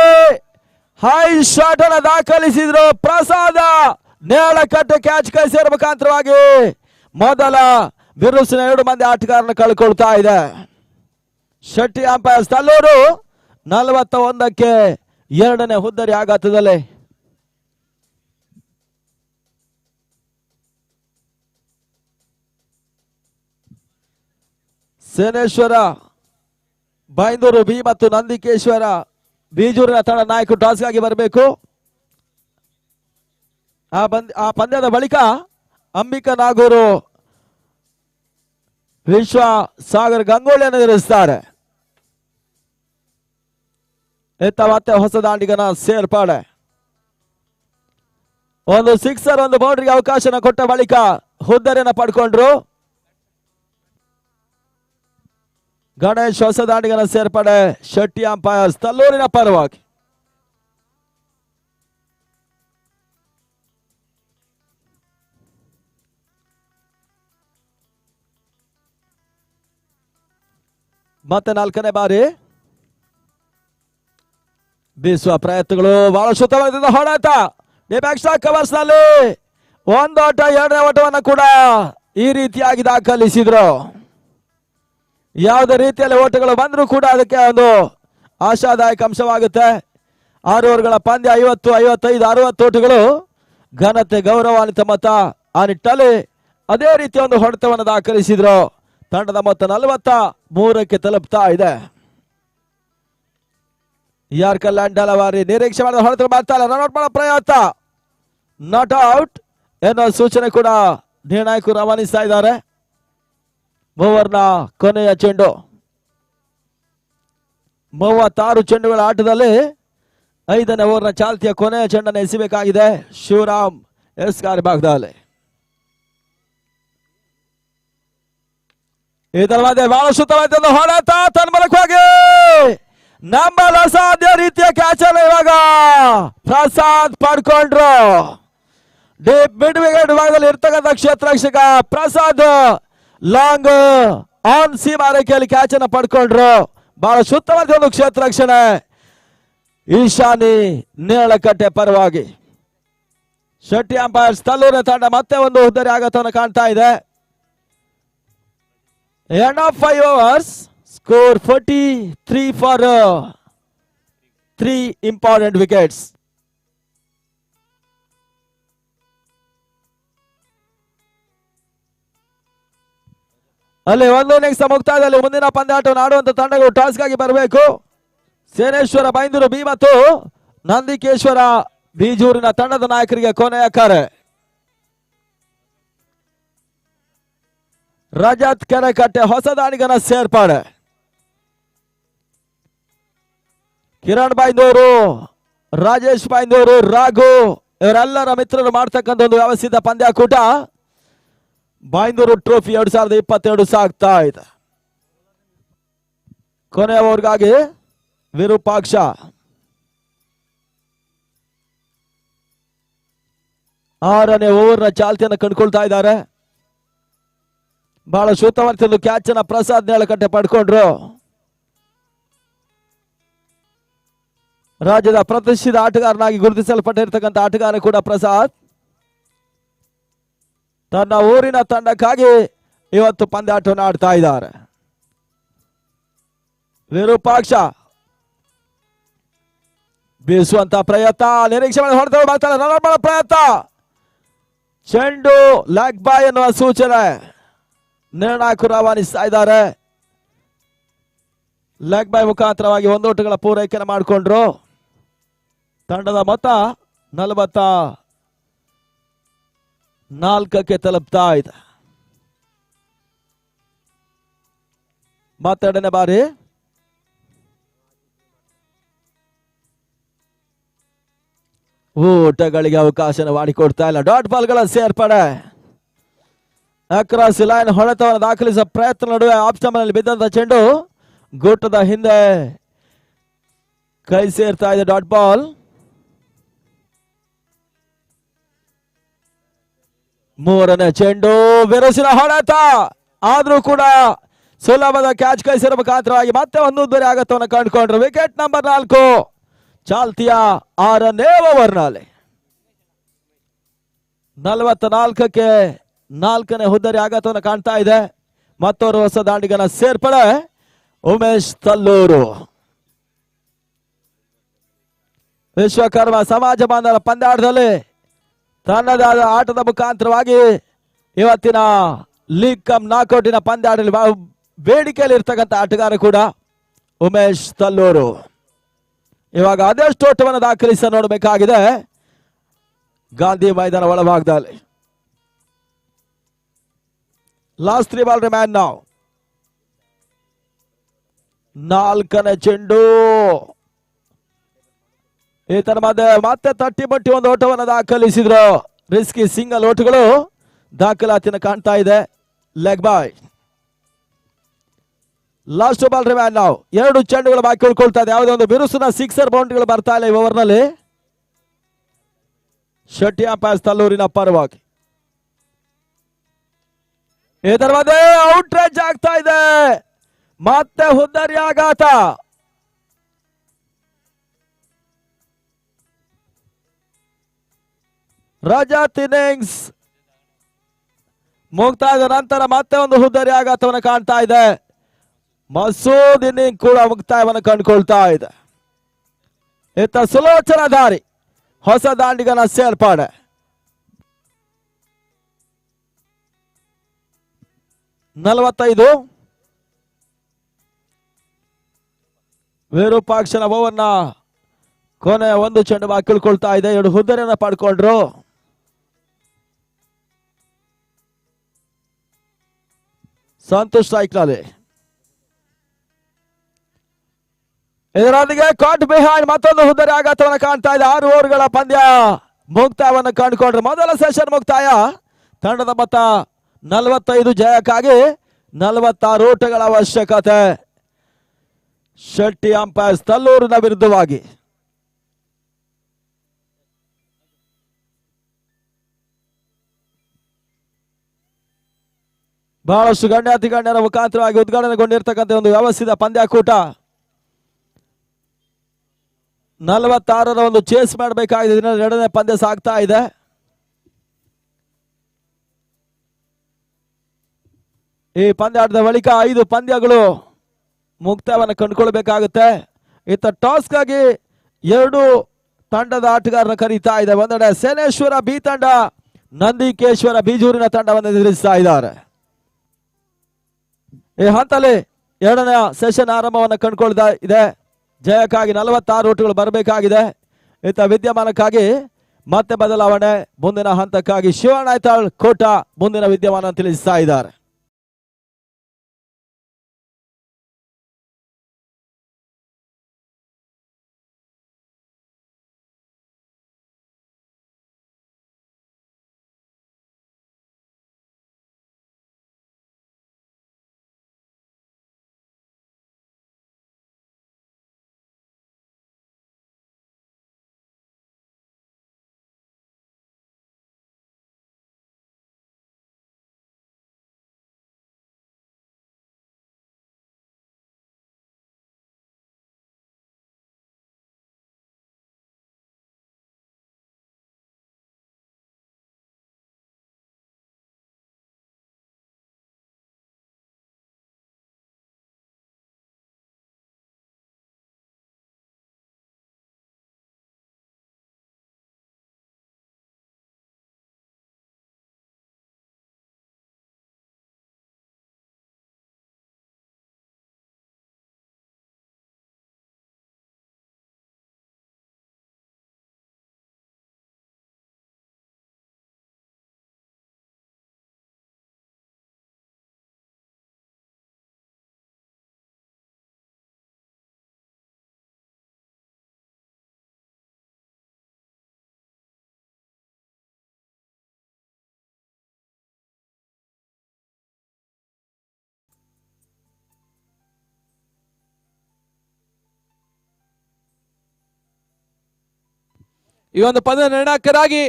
ಹೈ ಶಾಟ್ ಅನ್ನು ದಾಖಲಿಸಿದ್ರು ಪ್ರಸಾದ. ನೇಳಕಟ್ಟೆ ಕ್ಯಾಚ್ ಕೈ ಸೇರುವ ಮುಖಾಂತರವಾಗಿ ಮೊದಲ ಬಿರುಸಿನ 2 ಮಂದಿ ಆಟಗಾರನ ಕಳ್ಕೊಳ್ತಾ ಇದೆ. ಶೆಟ್ಟಿ ಅಂಪೈರ್ಸ್ ತಲ್ಲೂರು 41ಕ್ಕೆ 2ನೇ ಹುದ್ದರಿ ಆಘಾತದಲ್ಲಿ. ಸೇನೇಶ್ವರ ಬೈಂದೂರು ಬಿ ಮತ್ತು ನಂದಿಕೇಶ್ವರ ಬೀಜೂರಿನ ತಂಡ ನಾಯಕರು ಟಾಸ್ಗಾಗಿ ಬರಬೇಕು. ಆ ಪಂದ್ಯದ ಬಳಿಕ ಅಂಬಿಕಾ ನಾಗೂರು ವಿಶ್ವ ಸಾಗರ್ ಗಂಗೋಳಿಯನ್ನು ಎದುರಿಸುತ್ತಾರೆ. ಮತ್ತೆ ಹೊಸ ದಾಂಡಿಗನ ಸೇರ್ಪಡೆ. 1 ಸಿಕ್ಸರ್ 1 ಬೌಂಡ್ರಿಗೆ ಅವಕಾಶನ ಕೊಟ್ಟ ಬಳಿಕ ಹುದ್ದರಿಯನ್ನು ಪಡ್ಕೊಂಡ್ರು. ಗಣೇಶ್ ಹೊಸ ದಾಂಡಿಗನ ಸೇರ್ಪಡೆ. ಶೆಟ್ಟಿ ಅಂಪೈರ್ಸ್ ತಲ್ಲೂರಿನ ಪರವಾಗಿ. ಮತ್ತೆ 4ನೇ ಬಾರಿ ಬೀಸುವ ಪ್ರಯತ್ನಗಳು. ಬಹಳ ಶುದ್ಧವಾದ ಹೊಡೆತ. ಎಕ್ಸ್ಟ್ರಾ ಕವರ್ಸ್ ನಲ್ಲಿ 1 ಓಟ 2ನೇ ಓಟವನ್ನು ಕೂಡ ಈ ರೀತಿಯಾಗಿ ದಾಖಲಿಸಿದ್ರು. ಯಾವುದೇ ರೀತಿಯಲ್ಲಿ ಓಟಗಳು ಬಂದರೂ ಕೂಡ ಅದಕ್ಕೆ ಒಂದು ಆಶಾದಾಯಕ ಅಂಶವಾಗುತ್ತೆ. 6 ಓವರ್ಗಳ ಪಂದ್ಯ 50, 55, 60 ಓಟಗಳು. ಘನತೆ ಗೌರವಾನ್ವಿತ ಮೊತ್ತ. ಆ ನಿಟ್ಟಲ್ಲಿ ಅದೇ ರೀತಿ ಒಂದು ಹೊಡೆತವನ್ನು ದಾಖಲಿಸಿದ್ರು. ತಂಡದ ಮೊತ್ತ 43ಕ್ಕೆ ತಲುಪ್ತಾ ಇದೆ. ಯಾರ್ಕರ್ ಲ್ಯಾಂಡ್ ಹಲವಾರಿ ನಿರೀಕ್ಷೆ ಮಾಡಿದ ಹೊಡೆತ ಮಾಡ್ತಾರೆ. ರನ್ಔಟ್ ಮಾಡೋ ಪ್ರಯತ್ನ ನಾಟ್ ಔಟ್ ಎನ್ನುವ ಸೂಚನೆ ಕೂಡ ನಿರ್ಣಾಯಕರು ರವಾನಿಸ್ತಾ ಇದ್ದಾರೆ. ಓವರ್ನ ಕೊನೆಯ ಚೆಂಡು. 36 ಚೆಂಡುಗಳ ಆಟದಲ್ಲಿ 5ನೇ ಓವರ್ನ ಚಾಲ್ತಿಯ ಕೊನೆಯ ಚೆಂಡನ್ನು ಎಸೆಯಬೇಕಾಗಿದೆ ಶಿವರಾಮ್ ಎಸ್ಕಾರ್ ಭಾಗದಲ್ಲಿ. ಇದರ ಮಧ್ಯೆ ಬಹಳ ಸುತ್ತವಾದ ಹೊಡೆತ ತನ್ಮೂಲಕವಾಗಿ ನಂಬಲು ಅಸಾಧ್ಯ ರೀತಿಯ ಕ್ಯಾಚ್ ಅನ್ನು ಇವಾಗ ಪ್ರಸಾದ್ ಪಡ್ಕೊಂಡ್ರು. ಡೀಪ್ ಮಿಡ್ ವಿಕೆಟ್ ಭಾಗದಲ್ಲಿ ಇರ್ತಕ್ಕಂಥ ಕ್ಷೇತ್ರ ರಕ್ಷಕ ಪ್ರಸಾದ್ ಲಾಂಗ್ ಆನ್ ಸೀಮಾ ರೇಖೆಯಲ್ಲಿ ಕ್ಯಾಚ್ ಅನ್ನು ಪಡ್ಕೊಂಡ್ರು. ಬಹಳ ಸುತ್ತವಾದ ಒಂದು ಕ್ಷೇತ್ರ ರಕ್ಷಣೆ ಈಶಾನಿ ನೇಳಕಟ್ಟೆ ಪರವಾಗಿ. ಶೆಟ್ಟಿ ಅಂಪೈರ್ಸ್ ತಲ್ಲೂರಿನ ತಂಡ ಮತ್ತೆ ಒಂದು ಹುದ್ದರಿ ಆಘಾತವನ್ನು ಕಾಣ್ತಾ ಇದೆ. End of 5 overs, score 43 for 3 important wickets. ಅಲ್ಲಿ 1 ಇನ್ನಿಂಗ್ಸ್ ಮುಕ್ತಾಯದಲ್ಲಿ ಮುಂದಿನ ಪಂದ್ಯಾಟವನ್ನು ಆಡುವಂತ ತಂಡಗಳು ಟಾಸ್ಗಾಗಿ ಬರಬೇಕು. ಸೇನೇಶ್ವರ ಬೈಂದೂರು ಬಿ ಮತ್ತು ನಂದಿಕೇಶ್ವರ ಬೀಜೂರಿನ ತಂಡದ ನಾಯಕರಿಗೆ ಕೊನೆಯ ಕರೆ. ರಜತ್ ಕೆರೆಕಟ್ಟೆ ಹೊಸ ದಾಳಿಗನ ಸೇರ್ಪಡೆ. ಕಿರಣ್ ಬೈಂದೂರು, ರಾಜೇಶ್ ಬೈಂದೂರು, ರಾಘು ಇವರೆಲ್ಲರ ಮಿತ್ರರು ಮಾಡ್ತಕ್ಕಂಥ ಒಂದು ವ್ಯವಸ್ಥಿತ ಪಂದ್ಯಾಕೂಟ ಬೈಂದೂರು ಟ್ರೋಫಿ 2022 ಸಾಗ್ತಾ ಇದೆ. ಕೊನೆಯ ಓವರ್ಗಾಗಿ ವಿರೂಪಾಕ್ಷ. ಆರನೇ ಓವರ್ನ ಚಾಲ್ತಿಯನ್ನು ಕಂಡುಕೊಳ್ತಾ ಇದ್ದಾರೆ. ಬಹಳ ಶುದ್ಧವರ್ತಿಯನ್ನು ಕ್ಯಾಚ್ ಅನ್ನ ಪ್ರಸಾದ್ ನೇಳಕಟ್ಟೆ ಪಡ್ಕೊಂಡ್ರು. ರಾಜ್ಯದ ಪ್ರತಿಷ್ಠಿತ ಆಟಗಾರನಾಗಿ ಗುರುತಿಸಲ್ಪಟ್ಟಿರ್ತಕ್ಕಂಥ ಆಟಗಾರ ಕೂಡ ಪ್ರಸಾದ್. ತನ್ನ ಊರಿನ ತಂಡಕ್ಕಾಗಿ ಇವತ್ತು ಪಂದ್ಯಾಟವನ್ನು ಆಡ್ತಾ ಇದ್ದಾರೆ. ವಿರೂಪಾಕ್ಷ ಬೀಸುವಂತ ಪ್ರಯತ್ನ, ನಿರೀಕ್ಷೆ ಮಾಡಿ ಹೊಡೆದು ಮಾಡ್ತಾರೆ. ಪ್ರಯತ್ನ, ಚೆಂಡು ಲೆಗ್ ಬಾಯ್ ಎನ್ನುವ ಸೂಚನೆ ನಿರ್ಣಾಯಕರು ರವಾನಿಸ್ತಾ ಇದ್ದಾರೆ. ಲೆಗ್ ಬಾಯ್ ಮುಖಾಂತರವಾಗಿ ಒಂದೋಟಗಳ ಪೂರೈಕೆಯನ್ನು ಮಾಡಿಕೊಂಡ್ರು. ತಂಡದ ಮೊತ್ತ 44ಕ್ಕೆ ತಲುಪ್ತಾ ಇದೆ. ಮತ್ತೆರಡನೇ ಬಾರಿ ಊಟಗಳಿಗೆ ಅವಕಾಶ ಮಾಡಿಕೊಡ್ತಾ ಇಲ್ಲ. ಡಾಟ್ ಬಾಲ್ಗಳ ಸೇರ್ಪಡೆ, ಅಕ್ರಾಸ್ ಲೈನ್ ಹೊಡೆತವನ್ನು ದಾಖಲಿಸುವ ಪ್ರಯತ್ನ ನಡುವೆ ಆಪ್ಸ್ಟಂಪ್ನಲ್ಲಿ ಬಿದ್ದಂತ ಚೆಂಡು ಗುಟ್ಟದ ಹಿಂದೆ ಕೈ ಸೇರ್ತಾ ಇದೆ. Dot ball. ಮೂರನೇ ಚೆಂಡು ಬಿರುಸಿನ ಹೊಡೆತ, ಆದ್ರೂ ಕೂಡ ಸುಲಭದ ಕ್ಯಾಚ್ ಕೈ ಸೇರುವ ಮುಖಾಂತರವಾಗಿ ಮತ್ತೆ ಒಂದು ದೂರ ಆಗತ್ತವನ್ನು ಕಂಡುಕೊಂಡ್ರು. ವಿಕೆಟ್ ನಂಬರ್ 4 ಚಾಲ್ತಿಯ 6ನೇ ಓವರ್ನಲ್ಲಿ 44ಕ್ಕೆ 4ನೇ ಹುದ್ದರಿ ಆಘಾತವನ್ನು ಕಾಣ್ತಾ ಇದೆ. ಮತ್ತೋರ್ವ ಹೊಸ ದಾಂಡಿಗನ ಸೇರ್ಪಡೆ ಉಮೇಶ್ ತಲ್ಲೂರು. ವಿಶ್ವಕರ್ಮ ಸಮಾಜ ಬಾಂಧವರ ಪಂದ್ಯಾಟದಲ್ಲಿ ತನ್ನದಾದ ಆಟದ ಮುಖಾಂತರವಾಗಿ ಇವತ್ತಿನ ಲೀಗ್ ಕಮ್ ನಾಕೌಟಿನ ಪಂದ್ಯಾಟದಲ್ಲಿ ಬೇಡಿಕೆಯಲ್ಲಿ ಇರ್ತಕ್ಕಂಥ ಆಟಗಾರ ಕೂಡ ಉಮೇಶ್ ತಲ್ಲೂರು. ಇವಾಗ ಅದೆಷ್ಟು ಓಟವನ್ನು ದಾಖಲಿಸ ನೋಡಬೇಕಾಗಿದೆ ಗಾಂಧಿ ಮೈದಾನ ಒಳಭಾಗದಲ್ಲಿ. ಲಾಸ್ಟ್ 3 ಬಾಲ್ ರಿಮ್ಯಾನ್ ನಾವು. 4ನೇ ಚೆಂಡು ಈತನ ಮಧ್ಯೆ ಮತ್ತೆ ತಟ್ಟಿ ಬಟ್ಟಿ ಒಂದು ಓಟವನ್ನು ದಾಖಲಿಸಿದ್ರು. ರಿಸ್ಕಿ ಸಿಂಗಲ್ ಓಟಗಳು ದಾಖಲಾತಿನ ಕಾಣ್ತಾ ಇದೆ. ಲೆಗ್ ಬಾಯ್. ಲಾಸ್ಟ್ ಬಾಲ್ ರಿಮ್ಯಾನ್ ನಾವು. 2 ಚೆಂಡುಗಳು ಬಾಕಿ ಉಳ್ಕೊಳ್ತಾ ಇದೆ. ಯಾವುದೇ ಒಂದು ಬಿರುಸಿನ ಸಿಕ್ಸರ್ ಬೌಂಡ್ರಿಗಳು ಬರ್ತಾ ಇಲ್ಲ ಈ ಓವರ್ನಲ್ಲಿ. ಶೆಟ್ಟಿ ಅಂಪೈರ್ ತಲ್ಲೂರಿನ ಪರವಾಗಿ. ಇದರ ಮಧ್ಯೆ ಔಟ್ರೇಜ್ ಆಗ್ತಾ ಇದೆ. ಮತ್ತೆ ಹುದ್ದರಿ ಆಘಾತ. ರಜತ್ ಇನ್ನಿಂಗ್ಸ್ ಮುಕ್ತಾಯದ ನಂತರ ಮತ್ತೆ ಒಂದು ಹುದ್ದರಿ ಆಘಾತವನ್ನು ಕಾಣ್ತಾ ಇದೆ. ಮಸೂದ್ ಇನ್ನಿಂಗ್ ಕೂಡ ಮುಕ್ತಾಯವನ್ನು ಕಂಡುಕೊಳ್ತಾ ಇದೆ. ಇತ್ತ ಸುಲೋಚನಾ ದಾರಿ ಹೊಸ ದಾಂಡಿಗನ ಸೇರ್ಪಡೆ. ನಲವತ್ತೈದು. ವಿರೂಪಾಕ್ಷನ ಓವರ್ನ ಕೊನೆಯ ಒಂದು ಚೆಂಡು ಬಾಕಿ ಉಳ್ಕೊಳ್ತಾ ಇದೆ. 2 ಹುದ್ದರಿಯನ್ನು ಪಡ್ಕೊಂಡ್ರು. ಸಂತೋಷ್ ಸ್ಟ್ರೈಕ್ ನಲ್ಲಿ. ಇದರೊಂದಿಗೆ ಕಾಟ್ ಬಿಹೈಂಡ್ ಮತ್ತೊಂದು ಹುದ್ದರಿ ಆಘಾತವನ್ನು ಕಾಣ್ತಾ ಇದೆ. 6 ಓವರ್ಗಳ ಪಂದ್ಯ ಮುಕ್ತಾಯವನ್ನು ಕಂಡುಕೊಂಡ್ರು. ಮೊದಲ ಸೆಷನ್ ಮುಕ್ತಾಯ. ತಂಡದ ಮೊತ್ತ 45 ಜಯಕ್ಕಾಗಿ 46 ಓಟಗಳ ಅವಶ್ಯಕತೆ. ಶೆಟ್ಟಿ ಅಂಪೈರ್ಸ್ ತಲ್ಲೂರಿನ ವಿರುದ್ಧವಾಗಿ. ಬಹಳಷ್ಟು ಗಣ್ಯಾತಿ ಗಣ್ಯರ ಮುಖಾಂತರವಾಗಿ ಉದ್ಘಾಟನೆಗೊಂಡಿರ್ತಕ್ಕಂಥ ಒಂದು ವ್ಯವಸ್ಥಿತ ಪಂದ್ಯಾಕೂಟ. 46ರ ಒಂದು ಚೇಸ್ ಮಾಡಬೇಕಾಗಿದೆ. 2ನೇ ಪಂದ್ಯ ಸಾಗ್ತಾ ಇದೆ. ಈ ಪಂದ್ಯಾಟದ ಬಳಿಕ 5 ಪಂದ್ಯಗಳು ಮುಕ್ತಾಯವನ್ನು ಕಂಡುಕೊಳ್ಬೇಕಾಗುತ್ತೆ. ಇತ್ತ ಟಾಸ್ಗಾಗಿ 2 ತಂಡದ ಆಟಗಾರರ ಕರೀತಾ ಇದೆ. ಒಂದೆಡೆ ಸೇನೇಶ್ವರ ಬಿ ತಂಡ, ನಂದಿಕೇಶ್ವರ ಬಿಜೂರಿನ ತಂಡವನ್ನು ಎದುರಿಸ್ತಾ ಇದ್ದಾರೆ. ಈ ಹಂತದಲ್ಲಿ 2ನೇ ಸೆಷನ್ ಆರಂಭವನ್ನು ಕಂಡುಕೊಳ್ತಾ ಇದೆ. ಜಯಕ್ಕಾಗಿ 46 ಓಟುಗಳು ಬರಬೇಕಾಗಿದೆ. ಇತ್ತ ವಿದ್ಯಮಾನಕ್ಕಾಗಿ ಮತ್ತೆ ಬದಲಾವಣೆ. ಮುಂದಿನ ಹಂತಕ್ಕಾಗಿ ಶಿವನಾಯ್ತಾಳ್ ಕೋಟ ಮುಂದಿನ ವಿದ್ಯಮಾನ ತಿಳಿಸ್ತಾ ಇದ್ದಾರೆ. ಈ ಒಂದು ಪಂದ್ಯ ನಿರ್ಣಾಯಕರಾಗಿ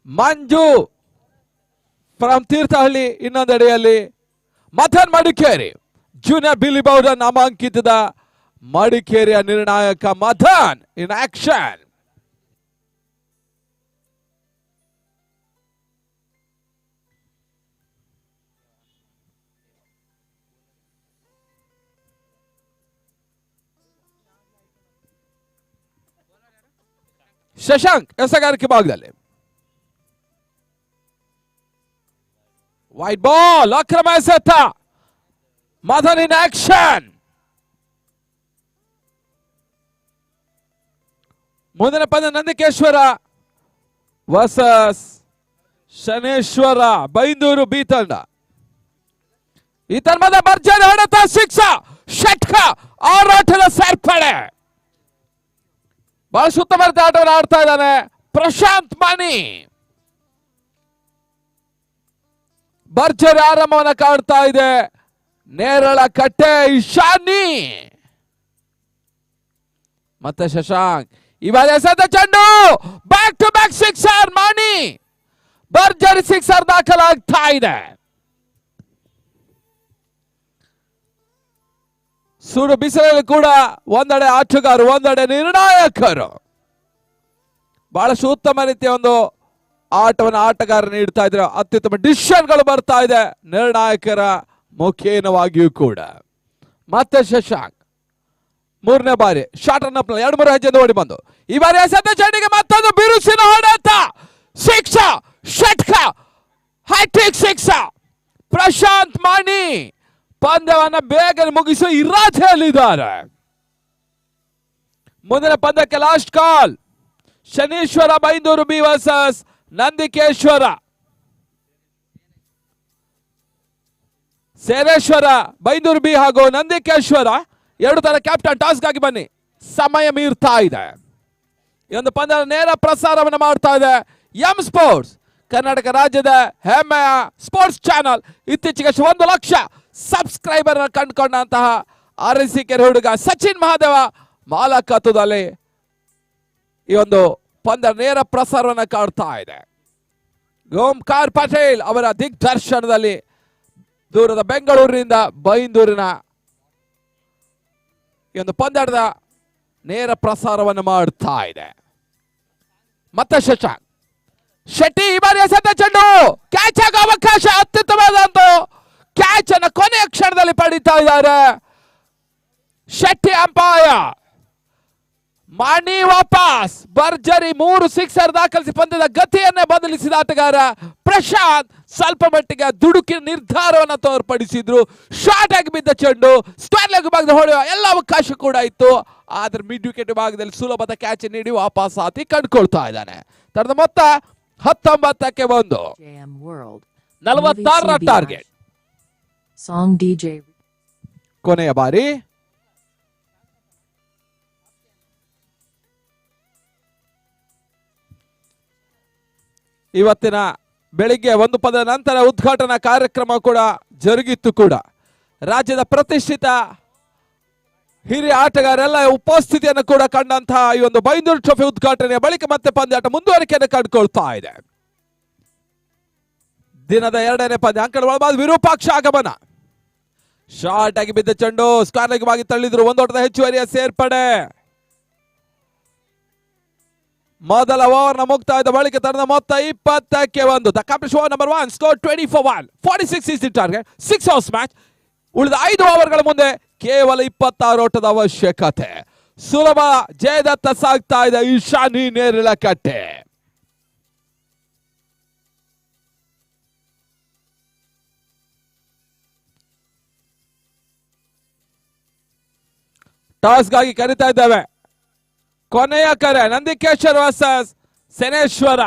ಮಂಜು ಫ್ರಮ್ ತೀರ್ಥಹಳ್ಳಿ, ಇನ್ನೊಂದೆಡೆಯಲ್ಲಿ ಮಥನ್ ಮಡಿಕೇರಿ. ಜೂನಿಯರ್ ಬಿಲಿ ಬೌಡರ್ ನಾಮಾಂಕಿತದ ಮಡಿಕೇರಿಯ ನಿರ್ಣಾಯಕ ಮಥನ್ ಇನ್ ಆಕ್ಷನ್. ಶಶಾಂಕ್ ಎಸೆಗಾರಿಕೆ ಭಾಗದಲ್ಲಿ ವೈಟ್ ಬಾಲ್, ಅಕ್ರಮ ಎಸೆತ. ಮದನ್ ಇನ್ ಆಕ್ಷನ್. ಮುಂದಿನ ಪಂದ್ಯ ನಂದಿಕೇಶ್ವರ ವರ್ಸಸ್ ಶನೇಶ್ವರ, ಬೈಂದೂರು ಬಿ ತಂಡ. ಈ ತಂಡದ ಭರ್ಜರಿ ಹೊಡೆತ, ಸಿಕ್ಸ, ಷಟ್ಕ, ಆರಾಟದ ಸೇರ್ಪಡೆ. ಬಹಳ ಸುತ್ತಮುತ್ತ ಆಟವನ್ನು ಆಡ್ತಾ ಇದ್ದಾನೆ ಪ್ರಶಾಂತ್ ಮಣಿ. ಭರ್ಜರಿ ಆರಂಭವನ್ನು ಕಾಡ್ತಾ ಇದೆ ನೇರಳ ಕಟ್ಟೆ ಇಶಾನಿ. ಮತ್ತೆ ಶಶಾಂಕ್, ಇವಾಗ ಎಸೆದ ಚೆಂಡು, ಬ್ಯಾಕ್ ಟು ಬ್ಯಾಕ್ ಸಿಕ್ಸರ್. ಮಣಿ ಭರ್ಜರಿ ಸಿಕ್ಸರ್ ದಾಖಲಾಗ್ತಾ ಇದೆ. ಸುಡು ಬಿಸಿಲಲ್ಲಿ ಕೂಡ ಒಂದೆಡೆ ಆಟಗಾರರು, ಒಂದೆಡೆ ನಿರ್ಣಾಯಕರು. ಬಹಳಷ್ಟು ಉತ್ತಮ ರೀತಿಯ ಒಂದು ಆಟವನ್ನು ಆಟಗಾರರು ನೀಡ್ತಾ ಇದ್ರೆ, ಅತ್ಯುತ್ತಮ ಡಿಸಿಷನ್ಗಳು ಬರ್ತಾ ಇದೆ ನಿರ್ಣಾಯಕರ ಮುಖೇನವಾಗಿಯೂ ಕೂಡ. ಮತ್ತೆ ಶಶಾಂಕ್ ಮೂರನೇ ಬಾರಿ ಶಾರ್ಟ್ ರನ್ ಅಪ್ 2-3 ಹೆಜ್ಜೆ ಓಡಿ ಬಂದು ಈ ಬಾರಿ ಎಸೆದ ಚೆಂಡಿಗೆ ಮತ್ತೊಂದು ಬಿರುಸಿನ ಹೊಡೆತ, ಸಿಕ್ಸ, ಷಟ್ಕ, ಹ್ಯಾಟ್ರಿಕ್ ಸಿಕ್ಸ. ಪ್ರಶಾಂತ್ ಮಣಿ ಪಂದ್ಯವನ್ನ ಬೇಗನೆ ಮುಗಿಸುವ ಇರಾದೆಯಲ್ಲಿದ್ದಾರೆ. ಮುಂದಿನ ಪಂದ್ಯಕ್ಕೆ last call. Shanishwara Byndoor B versus Nandikeshwara. Seneshwara Byndoor B ಹಾಗೂ ನಂದಿಕೇಶ್ವರ ಎರಡು ತರ ಕ್ಯಾಪ್ಟನ್ ಟಾಸ್ಗಾಗಿ ಬನ್ನಿ. ಸಮಯ ಮೀರ್ತಾ ಇದೆ. ಈ ಒಂದು ಪಂದ್ಯದ ನೇರ ಪ್ರಸಾರವನ್ನು ಮಾಡ್ತಾ ಇದೆ ಎಂ ಸ್ಪೋರ್ಟ್ಸ್, ಕರ್ನಾಟಕ ರಾಜ್ಯದ ಹೆಮ್ಮೆಯ ಸ್ಪೋರ್ಟ್ಸ್ ಚಾನಲ್. ಇತ್ತೀಚೆಗೆ 1 ಲಕ್ಷ ಸಬ್ಸ್ಕ್ರೈಬರ್ ಕಂಡುಕೊಂಡಂತಹ ಅರಸೀಕೆರೆ ಹುಡುಗ ಸಚಿನ್ ಮಹಾದೇವ ಮಾಲಕತ್ವದಲ್ಲಿ ಈ ಒಂದು ಪಂದ್ಯ ನೇರ ಪ್ರಸಾರವನ್ನು ಕಾಡ್ತಾ ಇದೆ. ಓಂಕಾರ್ ಪಟೇಲ್ ಅವರ ದಿಗ್ದರ್ಶನದಲ್ಲಿ ದೂರದ ಬೆಂಗಳೂರಿನಿಂದ ಬೈಂದೂರಿನ ಈ ಒಂದು ಪಂದ್ಯದ ನೇರ ಪ್ರಸಾರವನ್ನು ಮಾಡ್ತಾ ಇದೆ. ಮತ್ತೆ ಶಶಾಂಕ್ ಶೆಟ್ಟಿ ಈ ಬಾರಿ ಎಸೆದ ಚೆಂಡು, ಕ್ಯಾಚ್ ಆಗುವ ಅವಕಾಶ, ಅತ್ಯುತ್ತಮವಾದಂತ ಕ್ಯಾಚ್ ಅನ್ನು ಕೊನೆಯ ಕ್ಷಣದಲ್ಲಿ ಪಡೀತಾ ಇದ್ದಾರೆ ಶೆಟ್ಟಿ ಅಂಪೈರ್. ಮಣಿ ವಾಪಸ್, ಭರ್ಜರಿ 3 ಸಿಕ್ಸರ್ ದಾಖಲಿಸಿ ಪಂದ್ಯದ ಗತಿಯನ್ನೇ ಬದಲಿಸಿದ ಆಟಗಾರ ಪ್ರಶಾಂತ್ ಸ್ವಲ್ಪ ಮಟ್ಟಿಗೆ ದುಡುಕಿನ ನಿರ್ಧಾರವನ್ನು ತೋರ್ಪಡಿಸಿದ್ರು. ಶಾರ್ಟ್ ಆಗಿ ಬಿದ್ದ ಚೆಂಡು ಸ್ಕ್ವೇರ್ ಲೆಗ್ ಭಾಗದಲ್ಲಿ ಹೊಡೆಯುವ ಎಲ್ಲ ಅವಕಾಶ ಕೂಡ ಇತ್ತು. ಆದ್ರೆ ಮಿಡ್ ವಿಕೆಟ್ ಭಾಗದಲ್ಲಿ ಸುಲಭದ ಕ್ಯಾಚ್ ನೀಡಿ ವಾಪಸ್ ಹಾಕಿ ಕಂಡುಕೊಳ್ತಾ ಇದ್ದಾನೆ. ತರದ ಮೊತ್ತ 19ಕ್ಕೆ 1, 46 ಟಾರ್ಗೆಟ್. ಕೊನೆಯ ಬಾರಿ ಇವತ್ತಿನ ಬೆಳಿಗ್ಗೆ 1 ಪಂದ್ಯದ ನಂತರ ಉದ್ಘಾಟನಾ ಕಾರ್ಯಕ್ರಮ ಕೂಡ ಜರುಗಿತ್ತು ಕೂಡ. ರಾಜ್ಯದ ಪ್ರತಿಷ್ಠಿತ ಹಿರಿಯ ಆಟಗಾರರೆಲ್ಲ ಉಪಸ್ಥಿತಿಯನ್ನು ಕೂಡ ಕಂಡಂತಹ ಈ ಒಂದು ಬೈಂದೂರು ಟ್ರೋಫಿ ಉದ್ಘಾಟನೆಯ ಬಳಿಕ ಮತ್ತೆ ಪಂದ್ಯಾಟ ಮುಂದುವರಿಕೆಯನ್ನು ಕಂಡುಕೊಳ್ತಾ ಇದೆ. ದಿನದ 2ನೇ ಪಂದ್ಯ ಅಂಕಣ ಒಳಬಾದ ವಿರೂಪಾಕ್ಷ ಆಗಮನ. ಶಾರ್ಟ್ ಆಗಿ ಬಿದ್ದ ಚೆಂಡು ಸ್ಕ್ವೇರ್ ಲೆಗ್ ಬಾಗಿ ತಳ್ಳಿದ್ರು. 1 ಓಟದ ಹೆಚ್ಚುವರಿಯ ಸೇರ್ಪಡೆ. ಮೊದಲ ಓವರ್ನ ಮುಕ್ತಾಯದ ಬಳಿಕ ತನ್ನ ಮೊತ್ತ 20ಕ್ಕೆ 1. The complete over number 1 score 20 for 1. 46 is the target. 6 hours match. ಉಳಿದ 5 ಓವರ್ಗಳ ಮುಂದೆ ಕೇವಲ 26 ಓಟದ ಅವಶ್ಯಕತೆ. ಸುಲಭ ಜಯದತ್ತ ಸಾಗ್ತಾ ಇದೆ ಇಶಾನಿ ನೇರಳಕಟ್ಟೆ. ಟಾಸ್ಗಾಗಿ ಕರೀತಾ ಇದ್ದೇವೆ. ಕೊನೆಯ ಕರೆ ನಂದಿಕೇಶ್ವರ ವರ್ಸಸ್ ಸೇನೇಶ್ವರ.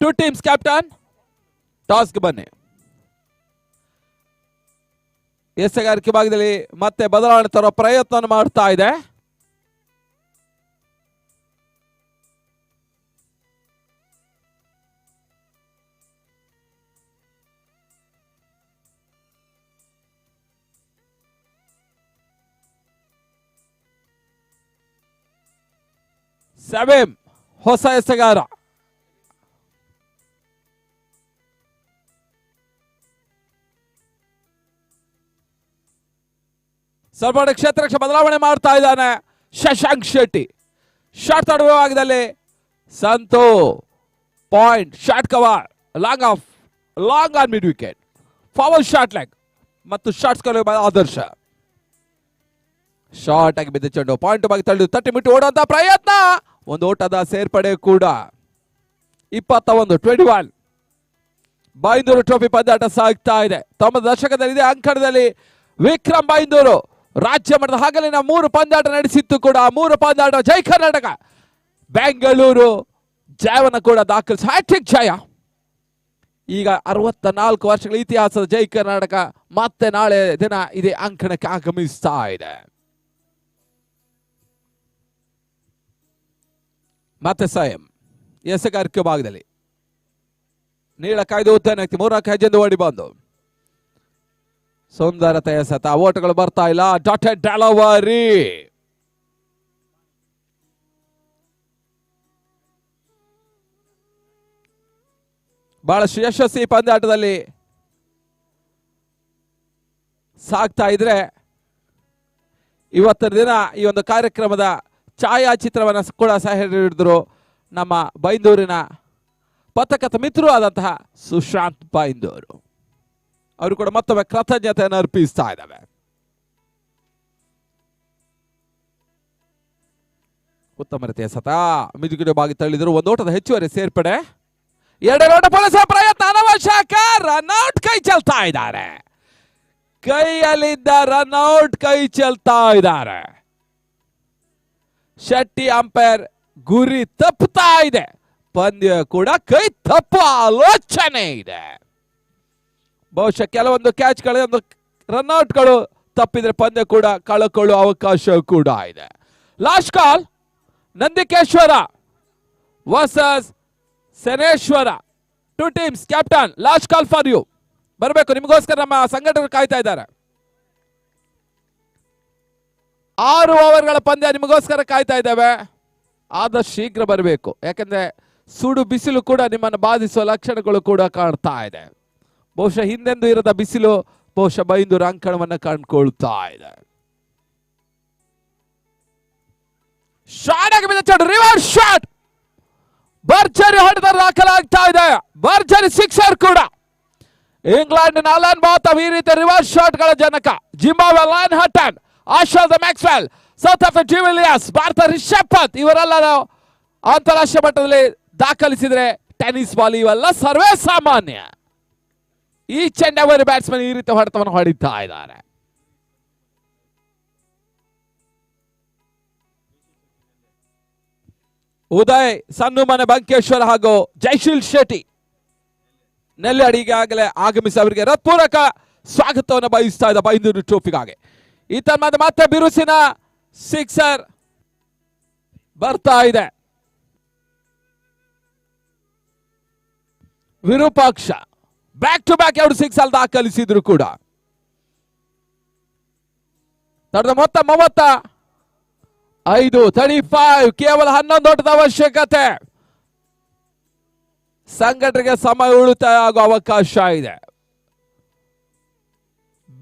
2 ಟೀಮ್ಸ್ ಕ್ಯಾಪ್ಟನ್ ಟಾಸ್ಗೆ ಬನ್ನಿ. ಎಸೆಗಾರಿಕೆ ಭಾಗದಲ್ಲಿ ಮತ್ತೆ ಬದಲಾವಣೆ ತರುವ ಪ್ರಯತ್ನ ಮಾಡ್ತಾ ಇದೆ. ಸೆವೆನ್ ಹೊಸ ಎಸೆಗಾರ. ಸ್ವಲ್ಪ ಕ್ಷೇತ್ರಕ್ಕೆ ಬದಲಾವಣೆ ಮಾಡ್ತಾ ಇದ್ದಾನೆ ಶಶಾಂಕ್ ಶೆಟ್ಟಿ. ಶಾಟ್ ತಡುವ ಭಾಗದಲ್ಲಿ ಸಂತು point short cover long on mid wicket forward short leg ಮತ್ತು ಶಾಟ್ಸ್ ಆದರ್ಶ. ಶಾರ್ಟ್ ಆಗಿ ಬಿದ್ದ ಚೆಂಡು ಪಾಯಿಂಟ್ ಬಾಗಿ ತಟ್ಟಿ ಬಿಟ್ಟು ಓಡುವಂತ ಪ್ರಯತ್ನ, ಒಂದು ಓಟದ ಸೇರ್ಪಡೆ ಕೂಡ. 21-21 ಬೈಂದೂರು ಟ್ರೋಫಿ ಪಂದ್ಯಾಟ ಸಾಗ್ತಾ ಇದೆ. 90 ದಶಕದಲ್ಲಿ ಇದೇ ಅಂಕಣದಲ್ಲಿ ವಿಕ್ರಮ್ ಬೈಂದೂರು ರಾಜ್ಯ ಮಟ್ಟದ ಹಗಲಿನ 3 ಪಂದ್ಯಾಟ ನಡೆಸಿತ್ತು ಕೂಡ. 3 ಪಂದ್ಯಾಟ ಜೈ ಕರ್ನಾಟಕ. ಬೆಂಗಳೂರು ಜಯವನ್ನು ಕೂಡ ದಾಖಲಿಸಿ ಹ್ಯಾಟ್ರಿಕ್ ಜಯ. ಈಗ 64 ವರ್ಷಗಳ ಇತಿಹಾಸದ ಜೈ ಕರ್ನಾಟಕ ಮತ್ತೆ ನಾಳೆ ದಿನ ಇದೇ ಅಂಕಣಕ್ಕೆ ಆಗಮಿಸ್ತಾ ಇದೆ. ಮತ್ತೆ ಸ್ವಯಂ ಎಸೆಗಾರಿಕೆ ಭಾಗದಲ್ಲಿ ನೀಳ ಕಾಯ್ದು ಉದ್ದಾನ 3 ಹೆಜ್ಜೆಂದು ಓಡಿ ಬಂದು ಸುಂದರತೆಯ ಸತ ಓಟಗಳು ಬರ್ತಾ ಇಲ್ಲ. ಡಾಟೆಡ್ ಡೆಲಿವರಿ ಬಹಳಷ್ಟು ಯಶಸ್ವಿ ಪಂದ್ಯಾಟದಲ್ಲಿ ಸಾಗ್ತಾ ಇದ್ರೆ ಇವತ್ತಿನ ದಿನ ಈ ಒಂದು ಕಾರ್ಯಕ್ರಮದ ಛಾಯಾಚಿತ್ರವನ್ನು ಕೂಡ ಸಹ ಹಿಡಿದ್ರು ನಮ್ಮ ಬೈಂದೂರಿನ ಪತ್ರಕರ್ತ ಮಿತ್ರರು ಆದಂತಹ ಸುಶಾಂತ್ ಬೈಂದೂರು. ಅವರು ಕೂಡ ಮತ್ತೊಮ್ಮೆ ಕೃತಜ್ಞತೆಯನ್ನು ಅರ್ಪಿಸ್ತಾ ಇದ್ದಾವೆ. ಉತ್ತಮ ರೀತಿಯ ಸತ ಮಿದುಗಿಡ ಬಾಗಿ ತಳ್ಳಿದ್ರು. ಒಂದು ಓಟದ ಹೆಚ್ಚುವರಿ ಸೇರ್ಪಡೆ. 2 ಓಟ ಪೊಲೀಸ ಪ್ರಯತ್ನ ಅನವಶ್ಯಕ. ರನ್ಔಟ್ ಕೈ ಚೆಲ್ತಾ ಇದ್ದಾರೆ. ಕೈಯಲ್ಲಿದ್ದ ರನ್ಔಟ್ ಕೈ ಚೆಲ್ತಾ ಇದ್ದಾರೆ. ಶೆಟ್ಟಿ ಅಂಪೈರ್ ಗುರಿ ತಪ್ಪುತ್ತಾ ಇದೆ. ಪಂದ್ಯ ಕೂಡ ಕೈ ತಪ್ಪು ಆಲೋಚನೆ ಇದೆ. ಬಹುಶಃ ಕೆಲವೊಂದು ಕ್ಯಾಚ್ಗಳು ಒಂದು ರನ್ಔಟ್ಗಳು ತಪ್ಪಿದ್ರೆ ಪಂದ್ಯ ಕೂಡ ಕಳಕೊಳ್ಳುವ ಅವಕಾಶ ಕೂಡ ಇದೆ. Last call Nandikeshwara versus Saneshwara. 2 teams captain last call for you. ಬರಬೇಕು, ನಿಮಗೋಸ್ಕರ ನಮ್ಮ ಸಂಘಟಕರು ಕಾಯ್ತಾ ಇದ್ದಾರೆ. 6 ಓವರ್ಗಳ ಪಂದ್ಯ ನಿಮಗೋಸ್ಕರ ಕಾಯ್ತಾ ಇದ್ದಾವೆ. ಆದಷ್ಟು ಶೀಘ್ರ ಬರಬೇಕು, ಯಾಕಂದ್ರೆ ಸುಡು ಬಿಸಿಲು ಕೂಡ ನಿಮ್ಮನ್ನು ಬಾಧಿಸುವ ಲಕ್ಷಣಗಳು ಕೂಡ ಕಾಣ್ತಾ ಇದೆ. ಬಹುಶಃ ಹಿಂದೆಂದು ಇರದ ಬಿಸಿಲು ಬಹುಶಃ ಬೈಂದೂರು ಅಂಕಣವನ್ನು ಕಂಡುಕೊಳ್ತಾ ಇದೆ. ಶಾಟ್ ಆಗಿ ಬಿದ್ದ ಚೆಂಡು, ರಿವರ್ಸ್ ಶಾಟ್, ಭರ್ಜರಿ ಹೊಡೆದ ದಾಖಲಾಗ್ತಾ ಇದೆ. ಭರ್ಜರಿ ಸಿಕ್ಸರ್ ಕೂಡ. ಇಂಗ್ಲೆಂಡಿನ ಅಲನ್ ಬಾತಮ್ ಈ ರೀತಿ ರಿವರ್ಸ್ ಶಾಟ್ ಗಳ ಜನಕ. ಜಿಂಬಾಬ್ವೆ ಲಯನ್ ಹಟನ್, ಆಶಾದ ಮ್ಯಾಕ್ಸ್ವೆಲ್, ಸೌತ್ ಆಫ್ರಿಕಾ ಡಿವಿಲಿಯರ್ಸ್, ಭಾರತ ರಿಷಬ್ ಪಂತ್ ಇವರೆಲ್ಲ ಅಂತಾರಾಷ್ಟ್ರೀಯ ಮಟ್ಟದಲ್ಲಿ ದಾಖಲಿಸಿದ್ರೆ ಟೆನ್ನಿಸ್ ಬಾಲ್ ಇವೆಲ್ಲ ಸರ್ವೇ ಸಾಮಾನ್ಯ. ಈ ಚೆಂಡವರಿ ಬ್ಯಾಟ್ಸ್ಮನ್ ಈ ರೀತಿ ಹೊಡೆತವನ್ನು ಹೊಡಿತಾ ಇದ್ದಾರೆ. ಉದಯ್, ಸನ್ನುಮನೆ ಬಂಕೇಶ್ವರ ಹಾಗೂ ಜೈಶೀಲ್ ಶೆಟ್ಟಿ ನೆಲ್ಯಾಡಿ ಈಗಾಗಲೇ ಆಗಮಿಸಿ ಅವರಿಗೆ ಹೃತ್ಪೂರ್ವಕ ಸ್ವಾಗತವನ್ನು ಬಯಸ್ತಾ ಇದ್ದ ಬೈಂದೂರು ಟ್ರೋಫಿಗಾಗಿ. ಈತನ ಮತ್ತೆ ಬಿರುಸಿನ ಸಿಕ್ಸರ್ ಬರ್ತಾ ಇದೆ. Virupaksha back to back 2 six ಅಲ್ಲಿ ದಾಖಲಿಸಿದ್ರು ಕೂಡ. ತಡೆದ ಮೊತ್ತ 35 ಕೇವಲ 11 ಓಟದ ಅವಶ್ಯಕತೆ. ಸಂಘಟನೆಗೆ ಸಮಯ ಉಳಿತಾಯ ಆಗುವ ಅವಕಾಶ ಇದೆ.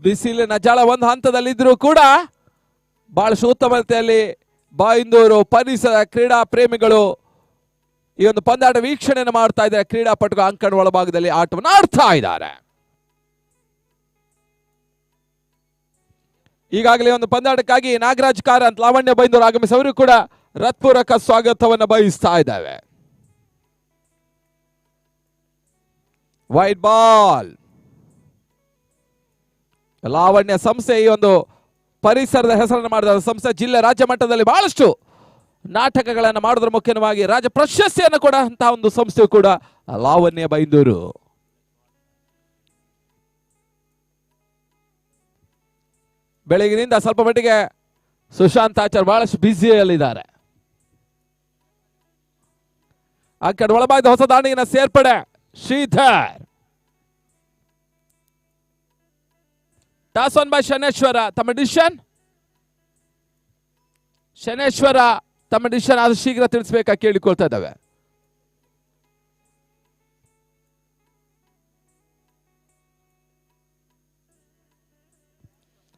ಬಿಸಿಲಿನ ಜಳ ಒಂದು ಹಂತದಲ್ಲಿದ್ರೂ ಕೂಡ ಬಹಳಷ್ಟು ಉತ್ತಮತೆಯಲ್ಲಿ ಬೈಂದೂರು ಪರಿಸರ ಕ್ರೀಡಾ ಪ್ರೇಮಿಗಳು ಈ ಒಂದು ಪಂದ್ಯಾಟ ವೀಕ್ಷಣೆಯನ್ನು ಮಾಡ್ತಾ ಇದ್ದಾರೆ. ಕ್ರೀಡಾಪಟುಗಳು ಅಂಕಣ ಒಳಭಾಗದಲ್ಲಿ ಆಟವನ್ನು ಆಡ್ತಾ ಇದ್ದಾರೆ. ಈಗಾಗಲೇ ಒಂದು ಪಂದ್ಯಾಟಕ್ಕಾಗಿ ನಾಗರಾಜ್ ಕಾರಂತ್, ಲಾವಣ್ಯ ಬೈಂದೂರು ಆಗಮಿಸಿ ಅವರು ಕೂಡ ಹೃತ್ಪೂರ್ವಕ ಸ್ವಾಗತವನ್ನು ಬಯಸ್ತಾ ಇದ್ದಾವೆ. White ball. ಲಾವಣ್ಯ ಸಂಸ್ಥೆ ಈ ಒಂದು ಪರಿಸರದ ಹೆಸರನ್ನು ಮಾಡಿದ ಸಂಸ್ಥೆ. ಜಿಲ್ಲೆ ರಾಜ್ಯ ಮಟ್ಟದಲ್ಲಿ ಬಹಳಷ್ಟು ನಾಟಕಗಳನ್ನು ಮಾಡೋದ್ರ ಮುಖ್ಯವಾಗಿ ರಾಜ್ಯ ಪ್ರಶಸ್ತಿಯನ್ನು ಕೊಡುವಂತಹ ಒಂದು ಸಂಸ್ಥೆ ಕೂಡ ಲಾವಣ್ಯ ಬೈಂದೂರು. ಬೆಳಗಿನಿಂದ ಸ್ವಲ್ಪ ಮಟ್ಟಿಗೆ ಸುಶಾಂತ್ ಆಚಾರ್ ಬಹಳಷ್ಟು ಬ್ಯುಸಿಯಲ್ಲಿದ್ದಾರೆ. ಆ ಕಡೆ ಒಳಭಾಗದ ಹೊಸ ದಾಂಡಿಗಿನ ಸೇರ್ಪಡೆ Sridhar. Toss won by Shaneshwara. ತಮ್ಮ ಡಿಸಿಷನ್ ಶನೇಶ್ವರ ತಮ್ಮ ಡಿಸಿಷನ್ ಆದ ಶೀಘ್ರ ತಿಳಿಸಬೇಕಾ ಕೇಳಿಕೊಳ್ತಾ ಇದ್ದಾವೆ.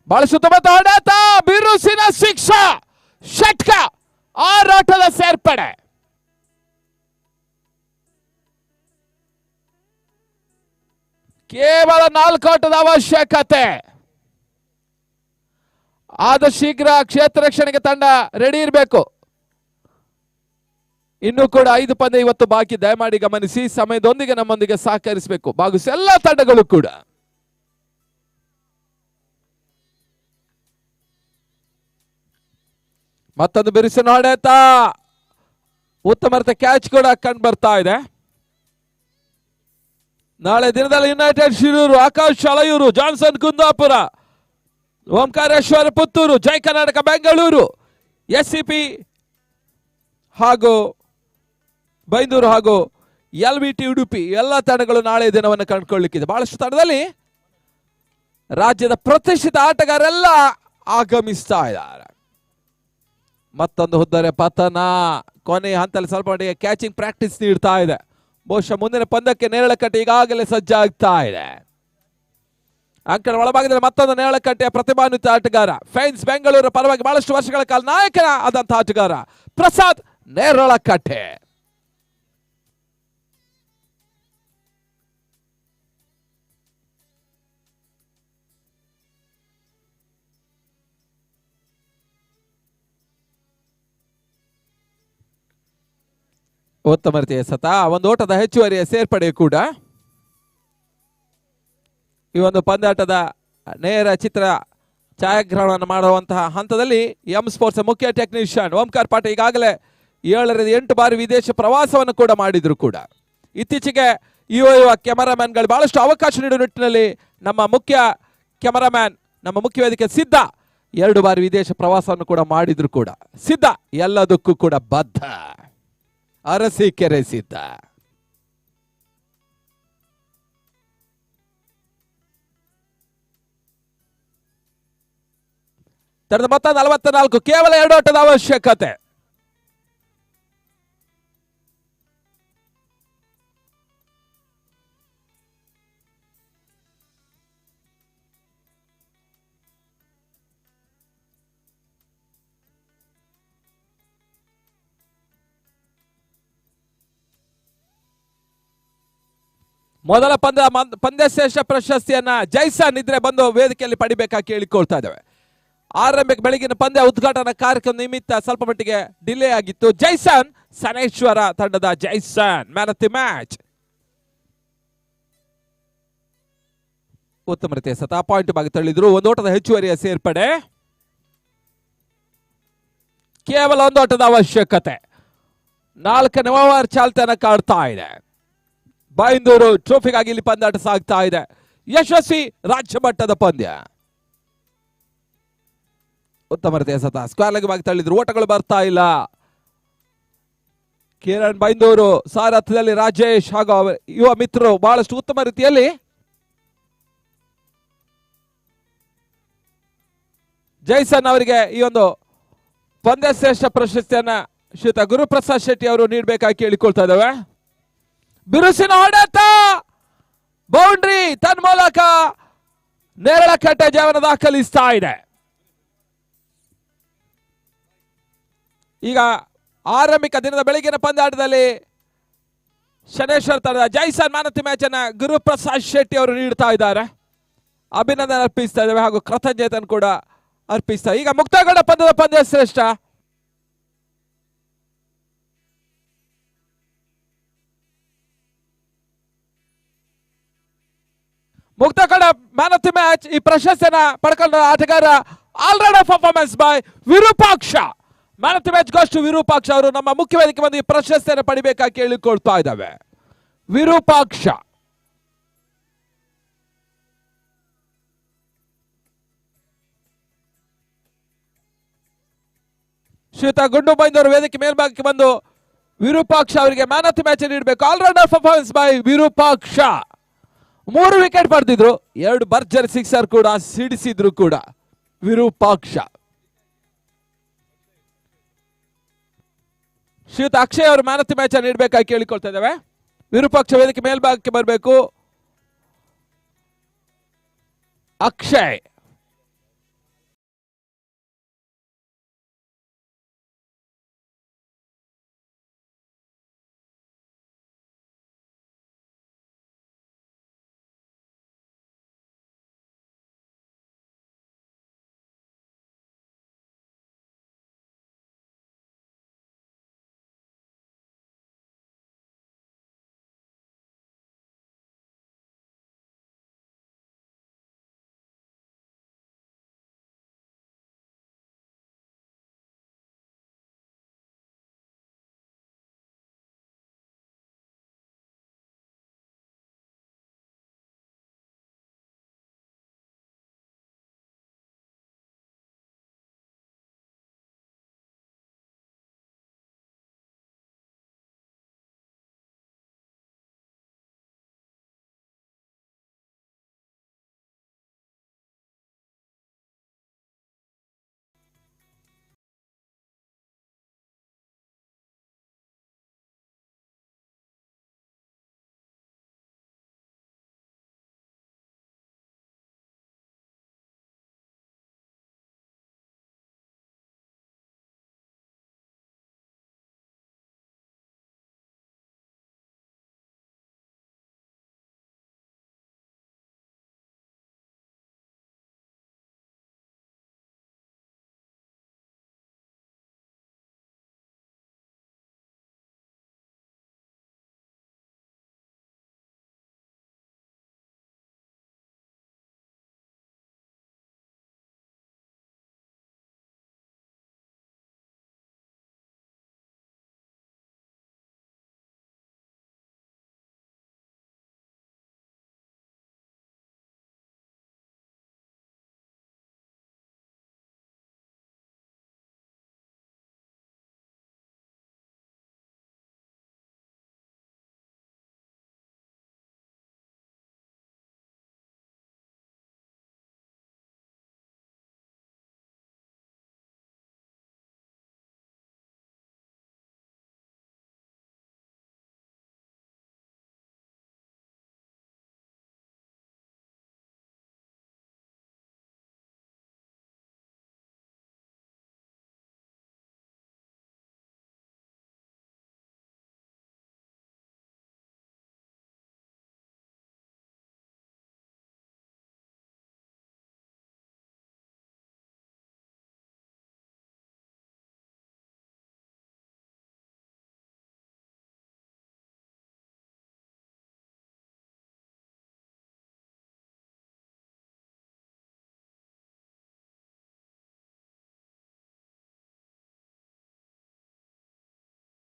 ಬಹಳ ಸುತ್ತಮುತ್ತ ಹೊಡೆತ, ಬಿರುಸಿನ ಶಿಕ್ಷಾ, ಷಟ್ಕ, ಆರಾಟದ ಸೇರ್ಪಡೆ. ಕೇವಲ 4 ಆಟದ ಅವಶ್ಯಕತೆ. ಆದ ಶೀಘ್ರ ಕ್ಷೇತ್ರ ರಕ್ಷಣೆಗೆ ತಂಡ ರೆಡಿ ಇರಬೇಕು. ಇನ್ನು ಕೂಡ 5 ಪಂದ್ಯ ಇವತ್ತು ಬಾಕಿ. ದಯಮಾಡಿ ಗಮನಿಸಿ, ಸಮಯದೊಂದಿಗೆ ನಮ್ಮೊಂದಿಗೆ ಸಹಕರಿಸಬೇಕು ಭಾಗವಹಿಸಿ ಎಲ್ಲ ತಂಡಗಳು ಕೂಡ. ಮತ್ತೊಂದು ಬಿರುಸಿನ ಹೊಡೆತ, ಉತ್ತಮ ಕ್ಯಾಚ್ ಕೂಡ ಕಂಡು ಬರ್ತಾ ಇದೆ. ನಾಳೆ ದಿನದಲ್ಲಿ ಯುನೈಟೆಡ್ ಶಿರೂರು, ಆಕಾಶ್ ಅಳೆಯೂರು, ಜಾನ್ಸನ್ ಕುಂದಾಪುರ, ಓಂಕಾರೇಶ್ವರ ಪುತ್ತೂರು, ಜೈ ಕರ್ನಾಟಕ ಬೆಂಗಳೂರು, SCP ಹಾಗೂ ಬೈಂದೂರು ಹಾಗೂ LVT ಉಡುಪಿ ಎಲ್ಲ ತಂಡಗಳು ನಾಳೆ ದಿನವನ್ನು ಕಂಡುಕೊಳ್ಳಲಿಕ್ಕಿದೆ. ಬಹಳಷ್ಟು ತಂಡದಲ್ಲಿ ರಾಜ್ಯದ ಪ್ರತಿಷ್ಠಿತ ಆಟಗಾರರೆಲ್ಲ ಆಗಮಿಸ್ತಾ ಇದ್ದಾರೆ. ಮತ್ತೊಂದು ಹುದ್ದರ ಪತನ, ಕೊನೆಯ ಹಂತದಲ್ಲಿ ಸ್ವಲ್ಪ ಮಟ್ಟಿಗೆ ಕ್ಯಾಚಿಂಗ್ ಪ್ರಾಕ್ಟೀಸ್ ನೀಡ್ತಾ ಇದೆ. ಬಹುಶಃ ಮುಂದಿನ ಪಂದ್ಯಕ್ಕೆ ನೇರಳಕಟ್ಟೆ ಈಗಾಗಲೇ ಸಜ್ಜಾಗ್ತಾ ಇದೆ. ಅಂಕಣ ಒಳಭಾಗದಲ್ಲಿ ಮತ್ತೊಂದು ನೇರಳಕಟ್ಟೆಯ ಪ್ರತಿಭಾನ್ವಿತ ಆಟಗಾರ, ಫೈನ್ಸ್ ಬೆಂಗಳೂರು ಪರವಾಗಿ ಬಹಳಷ್ಟು ವರ್ಷಗಳ ಕಾಲ ನಾಯಕನ ಆದಂತಹ ಆಟಗಾರ ಪ್ರಸಾದ್ ನೇರಳಕಟ್ಟೆ. ಉತ್ತಮ ರೀತಿಯ ಸತ, ಒಂದು ಓಟದ ಹೆಚ್ಚುವರಿಯ ಸೇರ್ಪಡೆ ಕೂಡ. ಈ ಒಂದು ಪಂದ್ಯಾಟದ ನೇರ ಚಿತ್ರ ಛಾಯಾಗ್ರಹಣವನ್ನು ಮಾಡುವಂತಹ ಹಂತದಲ್ಲಿ ಎಂ ಸ್ಪೋರ್ಟ್ಸ್ ಮುಖ್ಯ ಟೆಕ್ನಿಷಿಯನ್ ಓಂಕಾರ್ ಪಾಟೀಲ್ ಈಗಾಗಲೇ 7 ರಿಂದ 8 ಬಾರಿ ವಿದೇಶ ಪ್ರವಾಸವನ್ನು ಕೂಡ ಮಾಡಿದ್ರು ಕೂಡ. ಇತ್ತೀಚೆಗೆ ಯುವ ಕ್ಯಾಮರಾಮ್ಯಾನ್ಗಳು ಬಹಳಷ್ಟು ಅವಕಾಶ ನೀಡುವ ನಿಟ್ಟಿನಲ್ಲಿ ನಮ್ಮ ಮುಖ್ಯ ಕ್ಯಾಮರಾಮ್ಯಾನ್, ನಮ್ಮ ಮುಖ್ಯ ವೇದಿಕೆ ಸಿದ್ಧ 2 ಬಾರಿ ವಿದೇಶ ಪ್ರವಾಸವನ್ನು ಕೂಡ ಮಾಡಿದ್ರು ಕೂಡ. ಸಿದ್ಧ ಎಲ್ಲದಕ್ಕೂ ಕೂಡ ಬದ್ಧ. ಅರಸೀಕೆರೆ ಸಿದ್ಧ. ತರದ ಮೊತ್ತ 44, ಕೇವಲ 2 ಓಟದ ಅವಶ್ಯಕತೆ. ಮೊದಲ ಪಂದ್ಯಶ್ರೇಷ್ಠ ಪ್ರಶಸ್ತಿಯನ್ನ ಜೈಸನ್ ಇದ್ರೆ ಬಂದು ವೇದಿಕೆಯಲ್ಲಿ ಪಡಿಬೇಕಾಗಿ ಕೇಳಿಕೊಳ್ತಾ ಇದ್ದೇವೆ. ಆರಂಭಿಕ ಬೆಳಗಿನ ಪಂದ್ಯ ಉದ್ಘಾಟನಾ ಕಾರ್ಯಕ್ರಮ ನಿಮಿತ್ತ ಸ್ವಲ್ಪ ಮಟ್ಟಿಗೆ ಡಿಲೇ ಆಗಿತ್ತು. ಜೈಸನ್ ಸನೇಶ್ವರ ತಂಡದ Jason man of the match. ಉತ್ತಮ ರೀತಿಯ ಸತ, ಪಾಯಿಂಟ್ ಬಾಗಿ ತಳ್ಳಿದ್ರು. ಒಂದು ಓಟದ ಹೆಚ್ಚುವರಿಯ ಸೇರ್ಪಡೆ, ಕೇವಲ 1 ಓಟದ ಅವಶ್ಯಕತೆ. 4ನೇ ಓವರ್ ಚಾಲ್ತಿಯನ್ನು ಕಾಡ್ತಾ ಇದೆ. ಬೈಂದೂರು ಟ್ರೋಫಿಗಾಗಿ ಇಲ್ಲಿ ಪಂದ್ಯಾಟ ಸಾಗ್ತಾ ಇದೆ. ಯಶಸ್ವಿ ರಾಜ್ಯ ಮಟ್ಟದ ಪಂದ್ಯ. ಉತ್ತಮ ರೀತಿಯ ಸತ, ಸ್ಕ್ವೇರ್ ಲೆಗ್ ಬಾಗಿ ತಳ್ಳಿದ್ರು. ಓಟಗಳು ಬರ್ತಾ ಇಲ್ಲ. ಕಿರಣ್ ಬೈಂದೂರು ಸಾರಥ್ಯದಲ್ಲಿ ರಾಜೇಶ್ ಹಾಗೂ ಯುವ ಮಿತ್ರರು ಬಹಳಷ್ಟು ಉತ್ತಮ ರೀತಿಯಲ್ಲಿ ಜೈಸನ್ ಅವರಿಗೆ ಈ ಒಂದು ಪಂದ್ಯಶ್ರೇಷ್ಠ ಪ್ರಶಸ್ತಿಯನ್ನ ಶ್ರೀಯುತ ಗುರುಪ್ರಸಾದ್ ಶೆಟ್ಟಿ ಅವರು ನೀಡಬೇಕಾಗಿ ಕೇಳಿಕೊಳ್ತಾ ಇದ್ದಾವೆ. ಬಿರುಸಿನ ಹೊಡೆತ, ಬೌಂಡ್ರಿ, ತನ್ಮೂಲಕ ನೇರಳಕಟ್ಟೆ ಜಯವನ್ನು ದಾಖಲಿಸ್ತಾ ಇದೆ. ಈಗ ಆರಂಭಿಕ ದಿನದ ಬೆಳಗಿನ ಪಂದ್ಯಾಟದಲ್ಲಿ ಶನೇಶ್ವರ ತಂಡದ Jason man of the match ಅನ್ನ ಗುರುಪ್ರಸಾದ್ ಶೆಟ್ಟಿ ಅವರು ನೀಡ್ತಾ ಇದ್ದಾರೆ. ಅಭಿನಂದನೆ ಅರ್ಪಿಸ್ತಾ ಇದ್ದೇವೆ ಹಾಗೂ ಕೃತಜ್ಞತೆಯನ್ನು ಕೂಡ ಅರ್ಪಿಸ್ತಾ. ಈಗ ಮುಕ್ತಾಯಗೊಂಡ ಪಂದ್ಯದ ಪಂದ್ಯ ಶ್ರೇಷ್ಠ ಮುಕ್ತಾಯಗೊಂಡ ಮ್ಯಾನ್ ಆಫ್ ದಿ ಮ್ಯಾಚ್ ಈ ಪ್ರಶಸ್ತಿಯನ್ನ ಪಡ್ಕೊಂಡ ಆಟಗಾರ allrounder performance by Virupaksha. Man of the match goes to Virupaksha ಅವರು ನಮ್ಮ ಮುಖ್ಯ ವೇದಿಕೆ ಬಂದು ಈ ಪ್ರಶಸ್ತಿಯನ್ನು ಪಡಿಬೇಕಾಗಿ ಕೇಳಿಕೊಳ್ತಾ ಇದ್ದಾವೆ. ವಿರೂಪಾಕ್ಷ. ಶ್ರೀಯುತ ಗುಂಡು ಬೈಂದೂರು ವೇದಿಕೆ ಮೇಲ್ಭಾಗಕ್ಕೆ ಬಂದು ವಿರೂಪಾಕ್ಷ ಅವರಿಗೆ ಮ್ಯಾನ್ ಆಫ್ ದಿ ಮ್ಯಾಚ್ ನೀಡಬೇಕು. Allrounder performance by Virupaksha. 3 wicket ಪಡೆದಿದ್ರು, 2 ಭರ್ಜರಿ ಸಿಕ್ಸರ್ ಕೂಡ ಸಿಡಿಸಿದ್ರು ಕೂಡ ವಿರೂಪಾಕ್ಷ. ಶ್ರೀಯುತ ಅಕ್ಷಯ್ ಅವರು ಮ್ಯಾನ್ ಆಫ್ ದಿ ಮ್ಯಾಚ್ ನೀಡಬೇಕಾಗಿ ಕೇಳಿಕೊಳ್ತಾ ಇದ್ದೇವೆ. ವಿರೂಪಾಕ್ಷ ವೇದಿಕೆ ಮೇಲ್ಭಾಗಕ್ಕೆ ಬರಬೇಕು. ಅಕ್ಷಯ್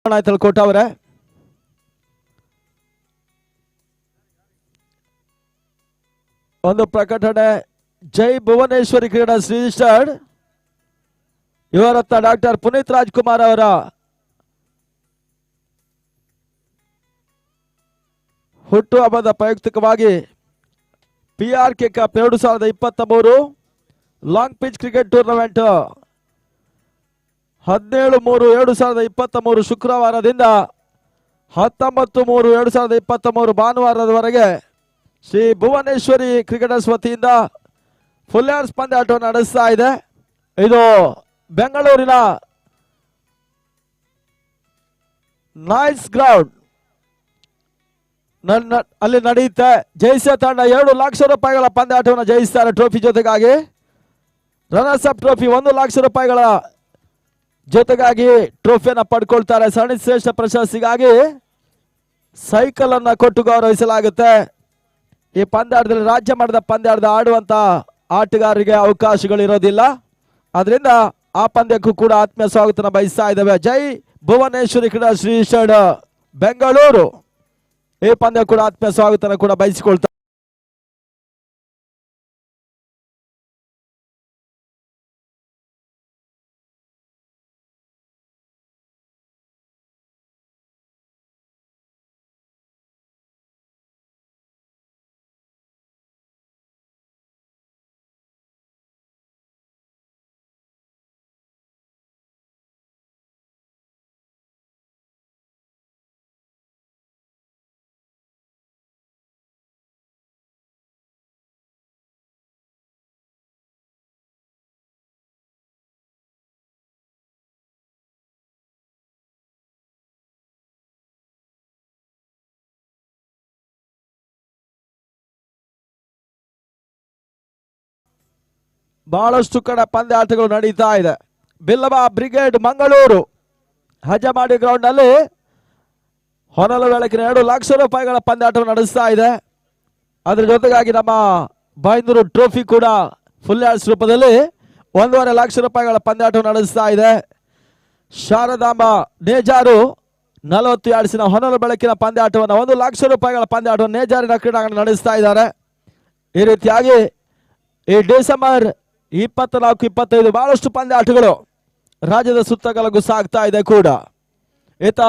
ಆಯ್ತಲ್ಲ ಕೋಟ ಅವರೇ. ಒಂದು ಪ್ರಕಟಣೆ. ಜೈ ಭುವನೇಶ್ವರಿ ಕ್ರೀಡಾಸ್ ರಿಜಿಸ್ಟರ್ಡ್ ಇವರತ್ತ ಡಾಕ್ಟರ್ ಪುನೀತ್ ರಾಜ್ಕುಮಾರ್ ಅವರ ಹುಟ್ಟುಹಬ್ಬದ ಪ್ರಯುಕ್ತವಾಗಿ PRK cup 2023 long pitch cricket tournament 17-3-2023 ಶುಕ್ರವಾರದಿಂದ 19-3-2023 ಭಾನುವಾರದವರೆಗೆ ಶ್ರೀ ಭುವನೇಶ್ವರಿ ಕ್ರಿಕೆಟರ್ಸ್ ವತಿಯಿಂದ ಫುಲ್ ಪಂದ್ಯಾಟವನ್ನು ನಡೆಸ್ತಾ ಇದೆ. ಇದು ಬೆಂಗಳೂರಿನ ನಾಯ್ಸ್ ಗ್ರೌಂಡ್ ಅಲ್ಲಿ ನಡೆಯುತ್ತೆ. ಜಯಿಸಿದ ತಂಡ 2 ಲಕ್ಷ ರೂಪಾಯಿಗಳ ಪಂದ್ಯಾಟವನ್ನು ಜಯಿಸ್ತಾರೆ. ಟ್ರೋಫಿ ಜೊತೆಗಾಗಿ ರನ್ನರ್ಸ್ ಅಪ್ ಟ್ರೋಫಿ 1 ಲಕ್ಷ ರೂಪಾಯಿಗಳ ಜೊತೆಗಾಗಿ ಟ್ರೋಫಿಯನ್ನು ಪಡ್ಕೊಳ್ತಾರೆ. ಸರಣಿ ಶ್ರೇಷ್ಠ ಪ್ರಶಸ್ತಿಗಾಗಿ ಸೈಕಲ್ ಅನ್ನ ಕೊಟ್ಟು ಗೌರವಿಸಲಾಗುತ್ತೆ. ಈ ಪಂದ್ಯಾಟದಲ್ಲಿ ರಾಜ್ಯ ಮಟ್ಟದ ಪಂದ್ಯಾಟದ ಆಡುವಂತ ಆಟಗಾರರಿಗೆ ಅವಕಾಶಗಳಿರೋದಿಲ್ಲ. ಆದ್ರಿಂದ ಆ ಪಂದ್ಯಕ್ಕೂ ಕೂಡ ಆತ್ಮೀಯ ಸ್ವಾಗತನ ಬಯಸ್ತಾ ಇದ್ದೇವೆ. ಜೈ ಭುವನೇಶ್ವರಿ ಕ್ರೀಡಾ ರಿಜಿಸ್ಟರ್ಡ್ ಬೆಂಗಳೂರು ಈ ಪಂದ್ಯ ಕೂಡ ಆತ್ಮೀಯ ಸ್ವಾಗತನ ಕೂಡ ಬಯಸಿಕೊಳ್ತಾರೆ. ಬಹಳಷ್ಟು ಕಡೆ ಪಂದ್ಯಾಟಗಳು ನಡೀತಾ ಇದೆ. ಬಿಲ್ಲವ ಬ್ರಿಗೇಡ್ ಮಂಗಳೂರು ಹಜಮಾಡಿ ಗ್ರೌಂಡ್ ನಲ್ಲಿ ಹೊನಲು ಬೆಳಕಿನ 2 ಲಕ್ಷ ರೂಪಾಯಿಗಳ ಪಂದ್ಯಾಟವನ್ನು ನಡೆಸ್ತಾ ಇದೆ. ಅದರ ಜೊತೆಗಾಗಿ ನಮ್ಮ ಬೈಂದೂರು ಟ್ರೋಫಿ ಕೂಡ ಫುಲ್ ಹ್ಯಾಂಡ್ಸ್ ರೂಪದಲ್ಲಿ 1.5 ಲಕ್ಷ ರೂಪಾಯಿಗಳ ಪಂದ್ಯಾಟವನ್ನು ನಡೆಸ್ತಾ ಇದೆ. ಶಾರದಾಂಬ ನೇಜಾರು 40 ಯಾರ್ಡ್ಸಿನ ಹೊನಲು ಬೆಳಕಿನ ಪಂದ್ಯಾಟವನ್ನು 1 ಲಕ್ಷ ರೂಪಾಯಿಗಳ ಪಂದ್ಯಾಟವನ್ನು ನೇಜಾರಿನ ಕ್ರೀಡಾಂಗಣ ನಡೆಸ್ತಾ ಇದ್ದಾರೆ. ಈ ರೀತಿಯಾಗಿ ಈ ಡಿಸೆಂಬರ್ 24-25 ಬಹಳಷ್ಟು ಪಂದ್ಯಾಟಗಳು ರಾಜ್ಯದ ಸುತ್ತಗಲಗೂ ಸಾಗ್ತಾ ಇದೆ ಕೂಡ. ಈತ